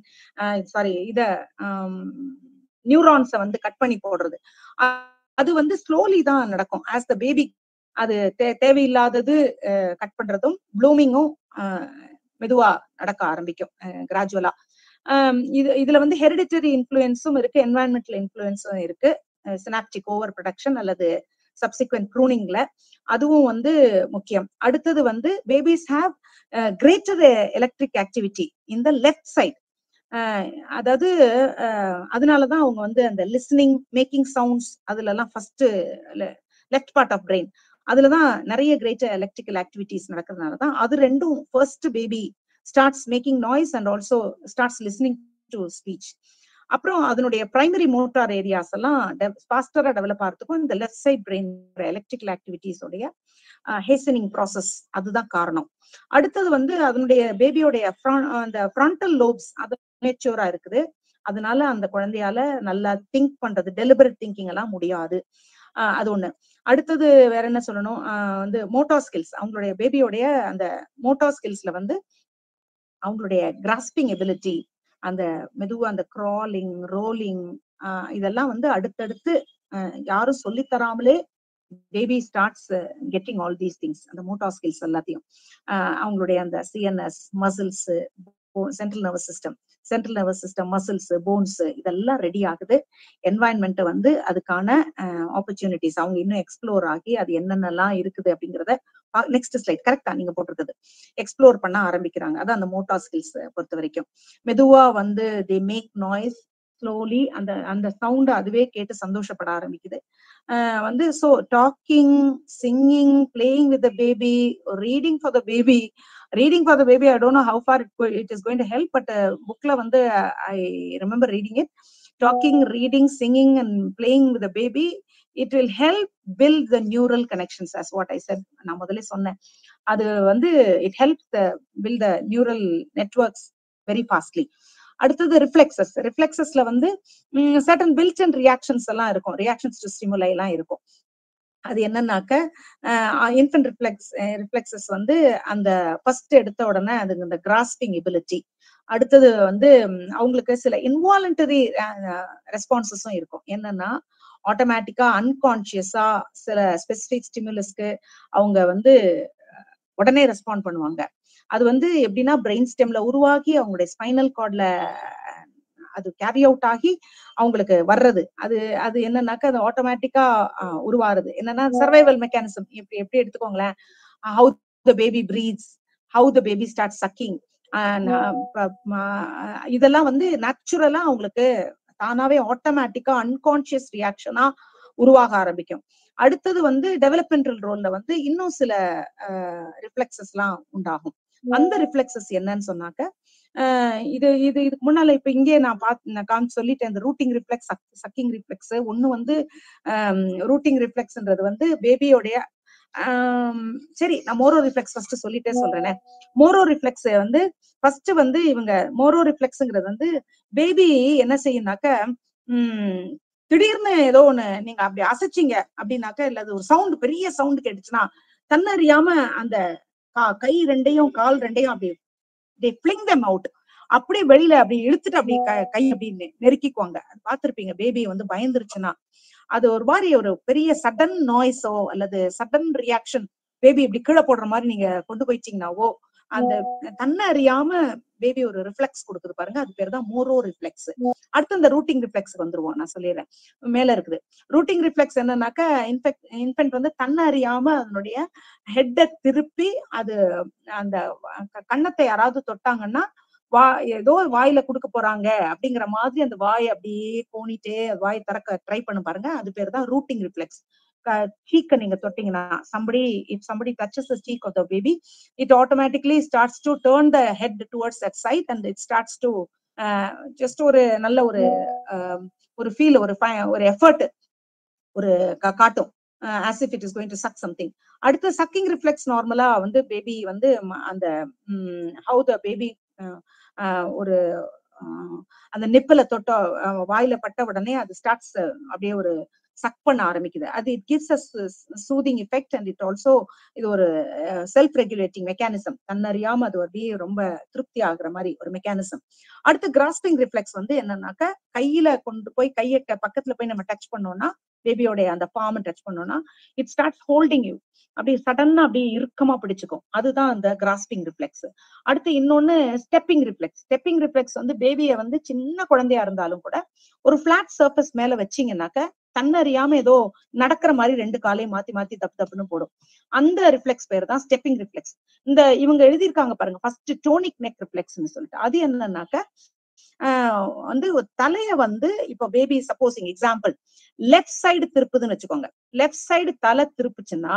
நியூரான்ஸை வந்து கட் பண்ணி போடுறது. அது வந்து ஸ்லோலி தான் நடக்கும். ஆஸ் த பேபி அது தேவையில்லாதது கட் பண்றதும் ப்ளூமிங்கும் மெதுவா நடக்க ஆரம்பிக்கும், கிராஜுவலா. இதுல வந்து ஹெரிடிட்டரி இன்ஃப்ளூயன்ஸும் இருக்கு, என்வாயன்மெண்டல் இன்ஃப்ளூயன்ஸும் இருக்கு. சினாப்டிக் ஓவர் ப்ரொடக்ஷன் அல்லது சப்சிக்வெண்ட் ப்ரூனிங்ல அதுவும் வந்து முக்கியம். அடுத்தது வந்து babies have greater electric activity in the left side. அதாவது அதனாலதான் அவங்க வந்து அந்த லிஸ்னிங், மேக்கிங் சவுண்ட்ஸ், அதுல எல்லாம் first left part of brain, அதுலதான் நிறைய கிரேட்டர் எலக்ட்ரிக்கல் ஆக்டிவிட்டிஸ் நடக்கிறதுனாலதான் அது ரெண்டும் first baby starts making noise and also starts listening to speech. அப்புறம் அதனுடைய பிரைமரி மோட்டார் ஏரியாஸ் எல்லாம் ஃபாஸ்டரா டெவலப் ஆகிறதுக்கும் இந்த left side brain electrical activities உடைய ஹேஸ்டனிங் ப்ராசஸ் அதுதான் காரணம். அடுத்தது வந்து அதனுடைய பேபியோடைய அந்த ஃப்ரண்டல் லோப்ஸ் அது மேச்சூரா இருக்குது. அதனால அந்த குழந்தையால நல்லா திங்க் பண்றது, டெலிபரேட் திங்கிங் எல்லாம் முடியாது. அது ஒண்ணு. அடுத்தது வேற என்ன சொல்லணும், வந்து மோட்டார் ஸ்கில்ஸ், அவங்களுடைய பேபியோடைய அந்த மோட்டார் ஸ்கில்ஸ்ல வந்து அவங்களுடைய கிராஸ்பிங் எபிலிட்டி, அந்த மெதுவா அந்த கிராலிங், ரோலிங், இதெல்லாம் வந்து அடுத்தடுத்து யாரும் சொல்லி தராமலே baby starts getting all these things, அந்த மோட்டார் ஸ்கில்ஸ் எல்லாத்தையும். அவங்களுடைய அந்த CNS, muscles, central nervous system muscles bones இதெல்லாம் ரெடி ஆகுது. என்வாயன்மெண்ட் வந்து அதுக்கான ஆப்பர்ச்சுனிட்டிஸ் அவங்க இன்னும் எக்ஸ்ப்ளோர் ஆகி அது என்னென்னலாம் இருக்குது அப்படிங்கிறத நெக்ஸ்ட் ஸ்லைட் கரெக்டா நீங்க போட்டிருக்குது எக்ஸ்ப்ளோர் பண்ண ஆரம்பிக்கிறாங்க. அதான் அந்த மோட்டார் ஸ்கில்ஸ் பொறுத்த வரைக்கும் மெதுவா வந்து தே மேக் நாய்ஸ் ஸ்லோலி அந்த சவுண்ட் அதுவே கேட்டு சந்தோஷப்பட ஆரம்பிக்குது. வந்து so docking, singing, playing with the baby, reading for the baby. I don't know how far it is going to help, but bookல வந்து I remember reading it. Talking, reading, singing and playing with the baby, it will help build the neural connections as what I said. நான் முதல்ல சொன்னேன் அது வந்து it helps build the neural networks very fastly. அடுத்தது ரிஃப்ளெக்சஸ்ல வந்து certain built-in reactions எல்லாம் இருக்கும், reactions to ஸ்டிமுலை எல்லாம் இருக்கும். அது என்னன்னாக்க இன்ஃபன்ட் ரிஃப்ளெக்சஸ் வந்து அந்த ஃபர்ஸ்ட் எடுத்த உடனே அது இந்த கிராஸ்பிங் எபிலிட்டி. அடுத்தது வந்து அவங்களுக்கு சில இன்வாலண்டரி ரெஸ்பான்சஸும் இருக்கும். என்னன்னா ஆட்டோமேட்டிக்கா அன்கான்சியஸா சில ஸ்பெசிபிக் ஸ்டிமுலஸ்க்கு அவங்க வந்து உடனே ரெஸ்பாண்ட் பண்ணுவாங்க. அது வந்து எப்படின்னா பிரெயின் ஸ்டெம்ல உருவாகி அவங்களுடைய ஸ்பைனல் கார்ட்ல அது கேரி அவுட் ஆகி அவங்களுக்கு வர்றது. அது என்னன்னாக்கா அது ஆட்டோமேட்டிக்கா உருவாருது. என்னன்னா சர்வைவல் மெக்கானிசம் எப்படி எடுத்துக்கோங்களேன், how the baby breathes, how the baby start sucking, இதெல்லாம் வந்து நேச்சுரலா அவங்களுக்கு தானாவே ஆட்டோமேட்டிக்கா அன்கான்சியஸ் ரியாக்ஷனா உருவாக ஆரம்பிக்கும். அடுத்தது வந்து டெவலப்மெண்டல் ரோல்ல வந்து இன்னும் சில ரிஃப்ளெக்சஸ் எல்லாம் உண்டாகும். அந்த ரிஃப்ளெக்சஸ் என்னன்னு சொன்னாக்க இதுக்கு முன்னால இப்ப இங்கே நான் சொல்லிட்டேன். இந்த ரூட்டிங் ரிஃப்ளெக்ஸ், சக்கிங் ரிஃப்ளெக்ஸ். ஒண்ணு வந்து ரூட்டிங் ரிஃப்ளெக்ஸ்ன்றது வந்து பேபியோடைய சரி நான் மோரோ ரிஃப்ளெக்ஸ் ஃபர்ஸ்ட் சொல்லிட்டே சொல்றேனே. மோரோ ரிஃப்ளெக்ஸ் வந்து ஃபர்ஸ்ட் வந்து இவங்க மோரோ ரிஃப்ளெக்ஸ்ங்கிறது வந்து பேபி என்ன செய்யும்னாக்க திடீர்னு ஏதோ ஒண்ணு நீங்க அப்படி அசைச்சிங்க அப்படின்னாக்க இல்ல அது ஒரு சவுண்ட் பெரிய சவுண்ட் கேட்டுச்சுன்னா தன்னறியாம அந்த கை ரெண்டையும் கால் ரெண்டையும் அப்படி they fling them out, அப்படியே வெளியில அப்படி இழுத்துட்டு அப்படி கை அப்படின்னு நெருக்கிக்குவாங்க. பார்த்திருப்பீங்க பேபி வந்து பயந்துருச்சுன்னா அது ஒரு மாதிரி ஒரு பெரிய சடன் நாய்ஸோ அல்லது சடன் ரியாக்ஷன் பேபி இப்படி கீழே போடுற மாதிரி நீங்க கொண்டு போயிட்டீங்கன்னாவோ அந்த தன்னை அறியாம பேபி ஒரு ரிஃப்ளெக்ஸ் கொடுக்குது பாருங்க, அது பேர் தான் மோரோ ரிஃப்ளெக்ஸ். அடுத்து இந்த ரூட்டிங் ரிஃப்ளெக்ஸ் வந்துருவோம். நான் சொல்லிடுறேன் மேல இருக்குது. ரூட்டிங் ரிஃப்ளெக்ஸ் என்னன்னாக்க இன்ஃபெக்ட் வந்து தன்னை அறியாம அதனுடைய ஹெட்டை திருப்பி அது அந்த கன்னத்தை யாராவது தொட்டாங்கன்னா ஏதோ வாயில குடுக்க போறாங்க அப்படிங்கிற மாதிரி அந்த வாயை அப்படியே கோணிட்டே வாயை திறக்க ட்ரை பண்ண பாருங்க, அது பேர் தான் ரூட்டிங் ரிஃப்ளெக்ஸ். cheek நீங்க தொட்டீங்கன்னா if somebody touches the cheek of the baby, it automatically starts to turn the head towards that side and it starts to just ஒரு நல்ல ஒரு ஃபீல் ஒரு எஃபர்ட் ஒரு காட்டும் as if it is going to suck something. அடுத்து sucking reflex நார்மலா வந்து baby வந்து அந்த how the baby ஒரு அந்த நிப்பல தொட்ட வாயில பட்ட உடனே அது ஸ்டார்ட்ஸ் அப்படியே ஒரு சக் பண்ண ஆரம்பிக்குது. அது it gives us soothing effect and it also இது ஒரு செல்ஃப் ரெகுலேட்டிங் மெக்கானிசம். தன்னறியாம அது அப்படியே ரொம்ப திருப்தி ஆகுற மாதிரி ஒரு மெக்கானிசம். அடுத்து கிராஸ்பிங் ரிஃப்ளெக்ஸ் வந்து என்னன்னாக்க கையில கொண்டு போய் கையை பக்கத்துல போய் நம்ம டச் பண்ணோம்னா பேபியோடைய அந்த பாம் டச் பண்ணோம்னா இட் ஸ்டார்ட்ஸ் ஹோல்டிங் யூ, அப்படியே சடன்னா அப்படியே இறுக்கமா பிடிச்சுக்கும். அதுதான் அந்த கிராஸ்பிங் ரிஃப்ளெக்ஸ். அடுத்து இன்னொன்னு ஸ்டெப்பிங் ரிஃப்ளெக்ஸ். ஸ்டெப்பிங் ரிஃப்ளெக்ஸ் வந்து பேபியை வந்து சின்ன குழந்தையா இருந்தாலும் கூட ஒரு பிளாட் சர்ஃபேஸ் மேல வச்சீங்கன்னாக்க தன்னறியாம ஏதோ நடக்கிற மாதிரி ரெண்டு காலையும் மாத்தி மாத்தி தப்பு தப்புன்னு போடும். அந்த ரிஃப்ளெக்ஸ் பேர் தான் ஸ்டெப்பிங் ரிஃப்ளெக்ஸ். இந்த இவங்க எழுதியிருக்காங்க பாருங்க ஃபர்ஸ்ட் டோனிக் நெக் ரிஃப்ளெக்ஸ்ன்னு சொல்லிட்டு. அது என்னன்னாக்க வந்து தலைய வந்து இப்ப baby supposing example left side திருப்புதுன்னு வச்சுக்கோங்க. லெஃப்ட் சைடு தலை திருப்புச்சுன்னா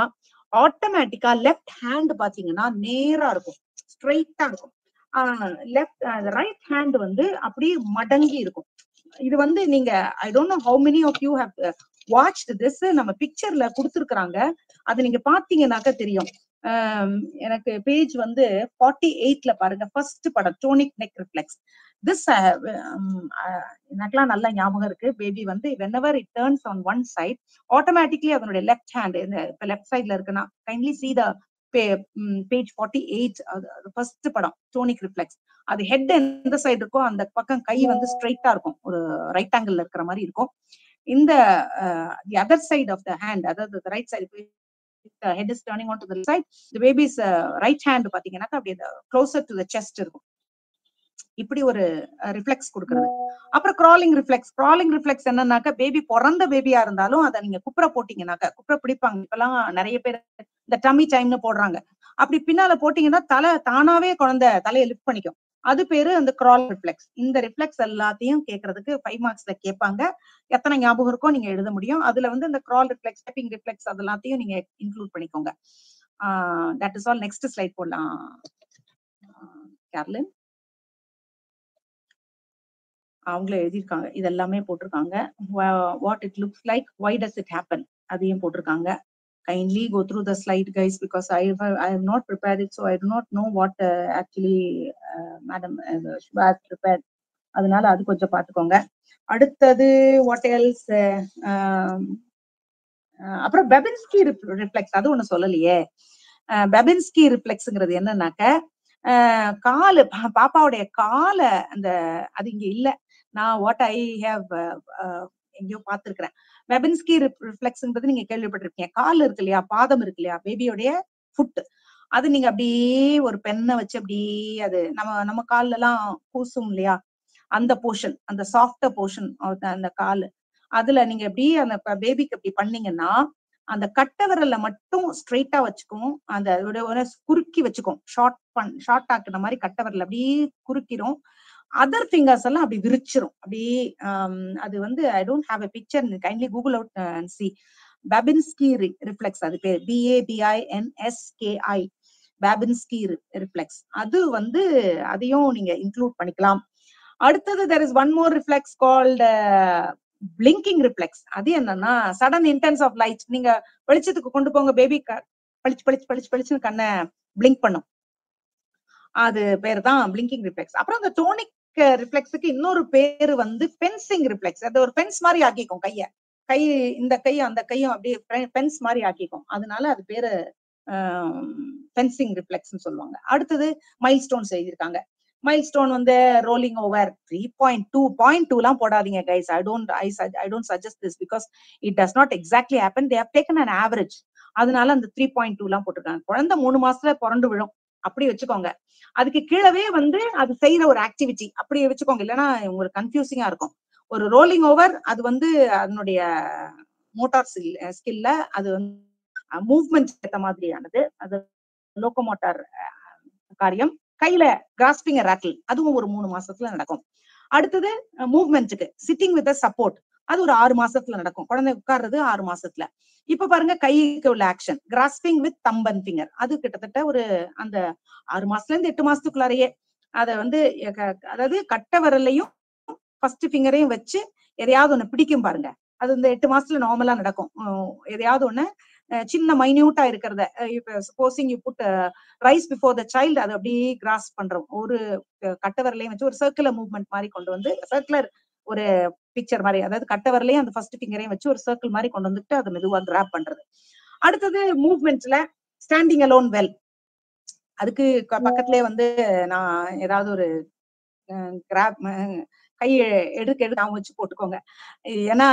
ஆட்டோமேட்டிக்கா லெஃப்ட் ஹேண்ட் பாத்தீங்கன்னா நேரா இருக்கும், ஸ்ட்ரைட்டா இருக்கும். லெஃப்ட் ரைட் ஹேண்ட் வந்து அப்படியே மடங்கி இருக்கும். இது வந்து நீங்க I don't know how many of you have watched this. நம்ம பிக்சர்ல கொடுத்துருக்காங்க, அது நீங்க பாத்தீங்கன்னாக்க தெரியும். எனக்கு பேஜ் வந்து 48ல பாருங்க, ஃபர்ஸ்ட் படம் டோனிக் நெக் ரிஃப்ளெக்ஸ். திஸ் எனக்குலாம் நல்ல ஞாபகம் இருக்கு. பேபி வந்து whenever it turns on one side automatically அதனுடைய லெஃப்ட் ஹேண்ட் இப்ப லெஃப்ட் சைட்ல இருக்குன்னா kindly see the page 48, first படம் டோனிக் ரிஃப்ளெக்ஸ். அது ஹெட் எந்த சைடு இருக்கோ அந்த பக்கம் கை வந்து ஸ்ட்ரைட்டா இருக்கும், ஒரு ரைட் ஆங்கிள் இருக்கிற மாதிரி இருக்கும். இந்த the other side of the hand, அதாவது the right side, the head is turning onto the side, the baby's right hand பாத்தீங்கன்னா அப்படியே closer to the chest இருக்கும். இப்படி ஒரு ரிஃப்ளெக்ஸ் கொடுக்கறது. அப்புறம் கிராலிங் ரிஃப்ளெக்ஸ் என்னன்னாக்கா பேபி பிறந்த பேபியா இருந்தாலும் அதை நீங்க குப்புற போட்டீங்கன்னாக்கா, குப்புற பிடிப்பாங்க இப்பெல்லாம் நிறைய பேர் இந்த டம்மி டைம்னு போடுறாங்க, அப்படி பின்னால போட்டீங்கன்னா தலை தானாவே குழந்தை தலையை லிஃப்ட் பண்ணிக்கும். அது பேரு அந்த கிரால் ரிஃப்ளெக்ஸ். இந்த ரிஃப்ளெக்ஸ் எல்லாத்தையும் கேட்கறதுக்கு 5 மார்க்ஸ்ல கேட்பாங்க. எத்தனை ஞாபகம் இருக்கோ நீங்க எழுத முடியும். அதுல வந்து இந்த கிரால் ரிஃப்ளெக்ஸ், ஸ்டெப்பிங் ரிஃப்ளெக்ஸ் அதெல்லாத்தையும் நீங்க இன்க்ளூட் பண்ணிக்கோங்க. That is all. Next slide போடலாம் கேர்லின். அவங்களே எழுதியிருக்காங்க, இதெல்லாமே போட்டிருக்காங்க. What it looks like, why does it happen அதையும் போட்டிருக்காங்க. Kindly go through the slide guys, because I have not prepared it, so I do not know what actually madam Shubha has prepared. அதனால அது கொஞ்சம் பார்த்துக்கோங்க. அடுத்தது what else, அப்புறம் பெபின்ஸ்கி reflex அது ஒண்ணு சொல்லலையே. பெபின்ஸ்கி ரிஃப்ளெக்ஸ்ங்கிறது என்னன்னாக்க காலு, பாப்பாவுடைய காலை அந்த அது இங்க இல்ல, நான் வாட் ஐ ஹேவ் எங்கேயோ பார்த்திருக்கிறேன். பெபின்ஸ்கி ரிஃப்ளெக்ஸ்ங்கிறது நீங்க கேள்விப்பட்டிருக்கீங்க. கால் இருக்கு இல்லையா, பாதம் இருக்கு இல்லையா, பேபியோடைய ஃபுட், அது நீங்க அப்படியே ஒரு பெண்ணை வச்சு அப்படியே அது நம்ம கால்ல எல்லாம் பூசும் இல்லையா, அந்த போர்ஷன், அந்த சாஃப்டர் போர்ஷன் அந்த கால், அதுல நீங்க எப்படி அந்த பேபிக்கு அப்படி பண்ணீங்கன்னா அந்த கட்டை விரல்ல மட்டும் ஸ்ட்ரெயிட்டா வச்சுக்கும், அந்த குறுக்கி வச்சுக்கும், ஷார்ட் ஆக்குன மாதிரி கட்டை விரல் அப்படியே குறுக்கிரும். அதர் ஃபிங்கர்ஸ் எல்லாம் அப்படி விரிச்சிரும் அப்படியே. அது வந்து I don't have a picture, kindly Google out and see. Babinski reflex, அது பேர் BABINSKI, பெபின்ஸ்கி ரிஃப்ளெக்ஸ். அது வந்து அதையும் நீங்க இன்க்ளூட் பண்ணிக்கலாம். அடுத்தது there is one more reflex called blinking reflex. அது என்னன்னா சடன் இன்டென்ஸ் ஆஃப் லைட், நீங்க வெளிச்சத்துக்கு கொண்டு போங்க, பேபி பளிச்சு பளிச்சு பளிச்சு பளிச்சுன்னு கண்ணை பிளிங்க் பண்ணும், அது பேர் தான் பிளிங்கிங் ரிஃப்ளெக்ஸ். அப்புறம் இந்த டோனிக் ரிஃப்ளெக்ஸுக்கு இன்னொரு பேரு வந்து பென்சிங் ரிஃப்ளெக்ஸ். அது ஒரு பென்ஸ் மாதிரி ஆக்கிக்கும் கைய, இந்த கையும் அந்த கையும் அப்படியே பென்ஸ் மாதிரி ஆக்கிக்கும், அதனால அது பேரு பென்சிங் ரிஃப்ளெக்ஸ்ன்னு சொல்லுவாங்க. அடுத்தது மைல் ஸ்டோன்ஸ் எழுதியிருக்காங்க. மைல் ஸ்டோன் வந்து ரோலிங் ஓவர் 3.2 எல்லாம் போடாதீங்க guys. I don't suggest this because it does not exactly happen. They have taken an average, அதனால அந்த 3.2 எல்லாம் போட்டிருக்காங்க. குழந்தை 3 மாசத்துல பிறந்து விழும் அப்படி வச்சுக்கோங்க. அதுக்கு கீழவே வந்து அது செய்யற ஒரு ஆக்டிவிட்டி அப்படி வச்சுக்கோங்க, இல்லைன்னா உங்களுக்கு கன்ஃபியூசிங்கா இருக்கும். ஒரு ரோலிங் ஓவர் அது வந்து அதனுடைய மோட்டார் ஸ்கில்ல அது வந்து மூவ்மெண்ட் ஏற்ற மாதிரியானது, அது லோகோமோட்டார் காரியம். கையில கிராஸ்பிங் ராட்டில் அதுவும் ஒரு 3 மாசத்துல நடக்கும். அடுத்தது மூவ்மெண்ட்டுக்கு சிட்டிங் வித் சப்போர்ட், அது ஒரு 6 மாசத்துல நடக்கும். குழந்தை உட்கார்றது 6 மாசத்துல. இப்ப பாருங்க கைக்கு உள்ள action grasping with thumb and finger, அது கிட்டத்தட்ட ஒரு அந்த 6 மாசத்துல இருந்து 8 மாசத்துக்குள்ளாரையே அதை வந்து அதாவது கட்டை விரலையும் ஃபர்ஸ்ட் ஃபிங்கரையும் வச்சு எதையாவது ஒண்ணு பிடிக்கும் பாருங்க. அது இந்த 8 மாசத்துல நார்மலா நடக்கும். எதையாவது ஒண்ணு சின்ன மைன்யூட்டா இருக்கிறத, இப்ப supposing you put rice before the child, அது அப்படியே கிராஸ் பண்றோம். ஒரு கட்டை விரலையும் வச்சு ஒரு சர்க்குலர் மூவ்மெண்ட் மாதிரி கொண்டு வந்து, சர்க்குலர் ஒரு பிக்சர் மாதிரி, அதாவது கட்டை விரலையும் அந்த ஃபர்ஸ்ட் ஃபிங்கரையும் வச்சு ஒரு சர்க்கிள் மாதிரி கொண்டு வந்துட்டு அதை மெதுவா கிராப் பண்றது. அடுத்தது மூவ்மெண்ட்ஸ்ல ஸ்டாண்டிங் அலோன் வெல், அதுக்கு பக்கத்துலயே வந்து நான் ஏதாவது ஒரு கிராப் கையை எடுக்க நான் வச்சு போட்டுக்கோங்க, ஏன்னா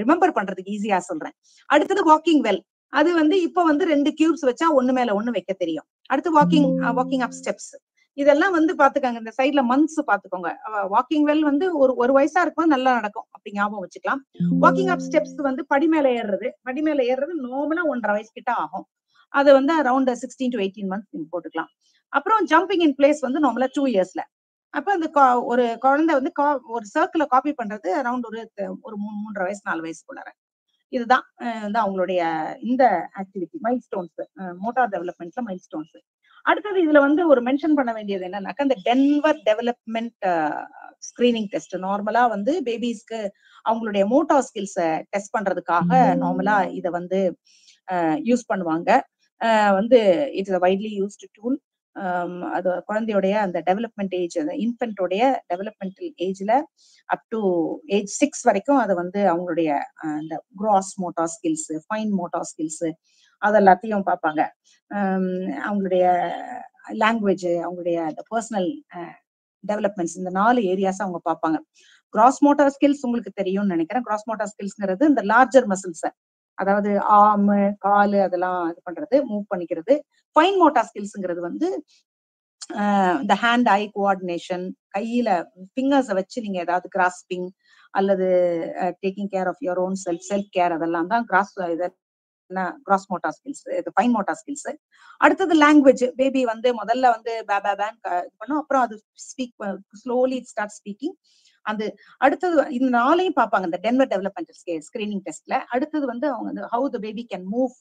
ரிமெம்பர் பண்றதுக்கு ஈஸியா சொல்றேன். அடுத்தது வாக்கிங் வெல், அது வந்து இப்ப வந்து 2 கியூப்ஸ் வச்சா ஒண்ணு மேல ஒண்ணு வைக்க தெரியும். அடுத்து வாக்கிங் அப் ஸ்டெப்ஸ், இதெல்லாம் வந்து பாத்துக்கோங்க. இந்த சைட்ல மந்த்ஸ் பாத்துக்கோங்க. வாக்கிங் வெல் வந்து ஒரு வயசா இருக்கும்போது நல்லா நடக்கும், அப்படி ஞாபகம் வச்சுக்கலாம். வாக்கிங் அப் ஸ்டெப்ஸ் வந்து படி மேல ஏறுறது நார்மலா 1.5 வயசு கிட்ட ஆகும். அது வந்து அரௌண்ட் 16 to 18 months நீங்க போட்டுக்கலாம். அப்புறம் ஜம்பிங் இன் பிளேஸ் வந்து நார்மலா 2 yearsல. அப்ப அந்த ஒரு குழந்தை வந்து ஒரு சர்க்கிளை காப்பி பண்றது அரௌண்ட் ஒரு 3.5 வயசு 4 வயசுக்குள்ளார. இதுதான் வந்து அவங்களுடைய இந்த ஆக்டிவிட்டி மைல் ஸ்டோன்ஸ், மோட்டார் டெவலப்மெண்ட்ல மைல் ஸ்டோன்ஸ். அடுத்தது இதுல வந்து ஒரு மென்ஷன் பண்ண வேண்டியது என்னன்னாக்கா, இந்த டென்வர் டெவலப்மெண்ட் ஸ்கிரீனிங் டெஸ்ட். நார்மலா வந்து பேபிஸ்க்கு அவங்களுடைய மோட்டார் ஸ்கில்ஸை டெஸ்ட் பண்றதுக்காக நார்மலா இதை வந்து யூஸ் பண்ணுவாங்க. வந்து it's a widely used tool. அது குழந்தையுடைய அந்த டெவலப்மெண்ட் ஏஜ், அந்த இன்ஃபென்டோடைய டெவலப்மெண்டல் ஏஜ்ல அப் டு ஏஜ் 6 வரைக்கும் அதை வந்து அவங்களுடைய அந்த cross motor skills, fine motor skills அதெல்லாத்தையும் பார்ப்பாங்க. அவங்களுடைய லாங்குவேஜ், அவங்களுடைய பர்சனல் டெவலப்மெண்ட்ஸ், இந்த 4 ஏரியாஸ் அவங்க பார்ப்பாங்க. கிராஸ் மோட்டார் ஸ்கில்ஸ் உங்களுக்கு தெரியும்னு நினைக்கிறேன். கிராஸ் மோட்டார் ஸ்கில்ஸ்ங்கிறது இந்த லார்ஜர் மசில்ஸ், அதாவது ஆர்ம், காலு அதெல்லாம் இது பண்றது, மூவ் பண்ணிக்கிறது. ஃபைன் மோட்டார் ஸ்கில்ஸ்ங்கிறது வந்து இந்த ஹேண்ட் ஐ கோஆர்டினேஷன், கையில ஃபிங்கர்ஸை வச்சு நீங்க ஏதாவது கிராஸ்பிங் அல்லது taking care of your own self care, அதெல்லாம் தான் கிராஸ் மோட்டார் ஸ்கில்ஸ், இது ஃபைன் மோட்டார் ஸ்கில்ஸ். அடுத்தது லாங்குவேஜ். பேபி வந்து முதல்ல வந்து பேன் பண்ணும், அப்புறம் அது ஸ்பீக் ஸ்லோலி ஸ்டார்ட் ஸ்பீக்கிங். அது அடுத்தது இந்த நாளையும் பார்ப்பாங்க இந்த டென்வர் டெவலப்மெண்டல் ஸ்கிரீனிங் டெஸ்ட்ல. அடுத்தது வந்து அவங்க how the baby can move,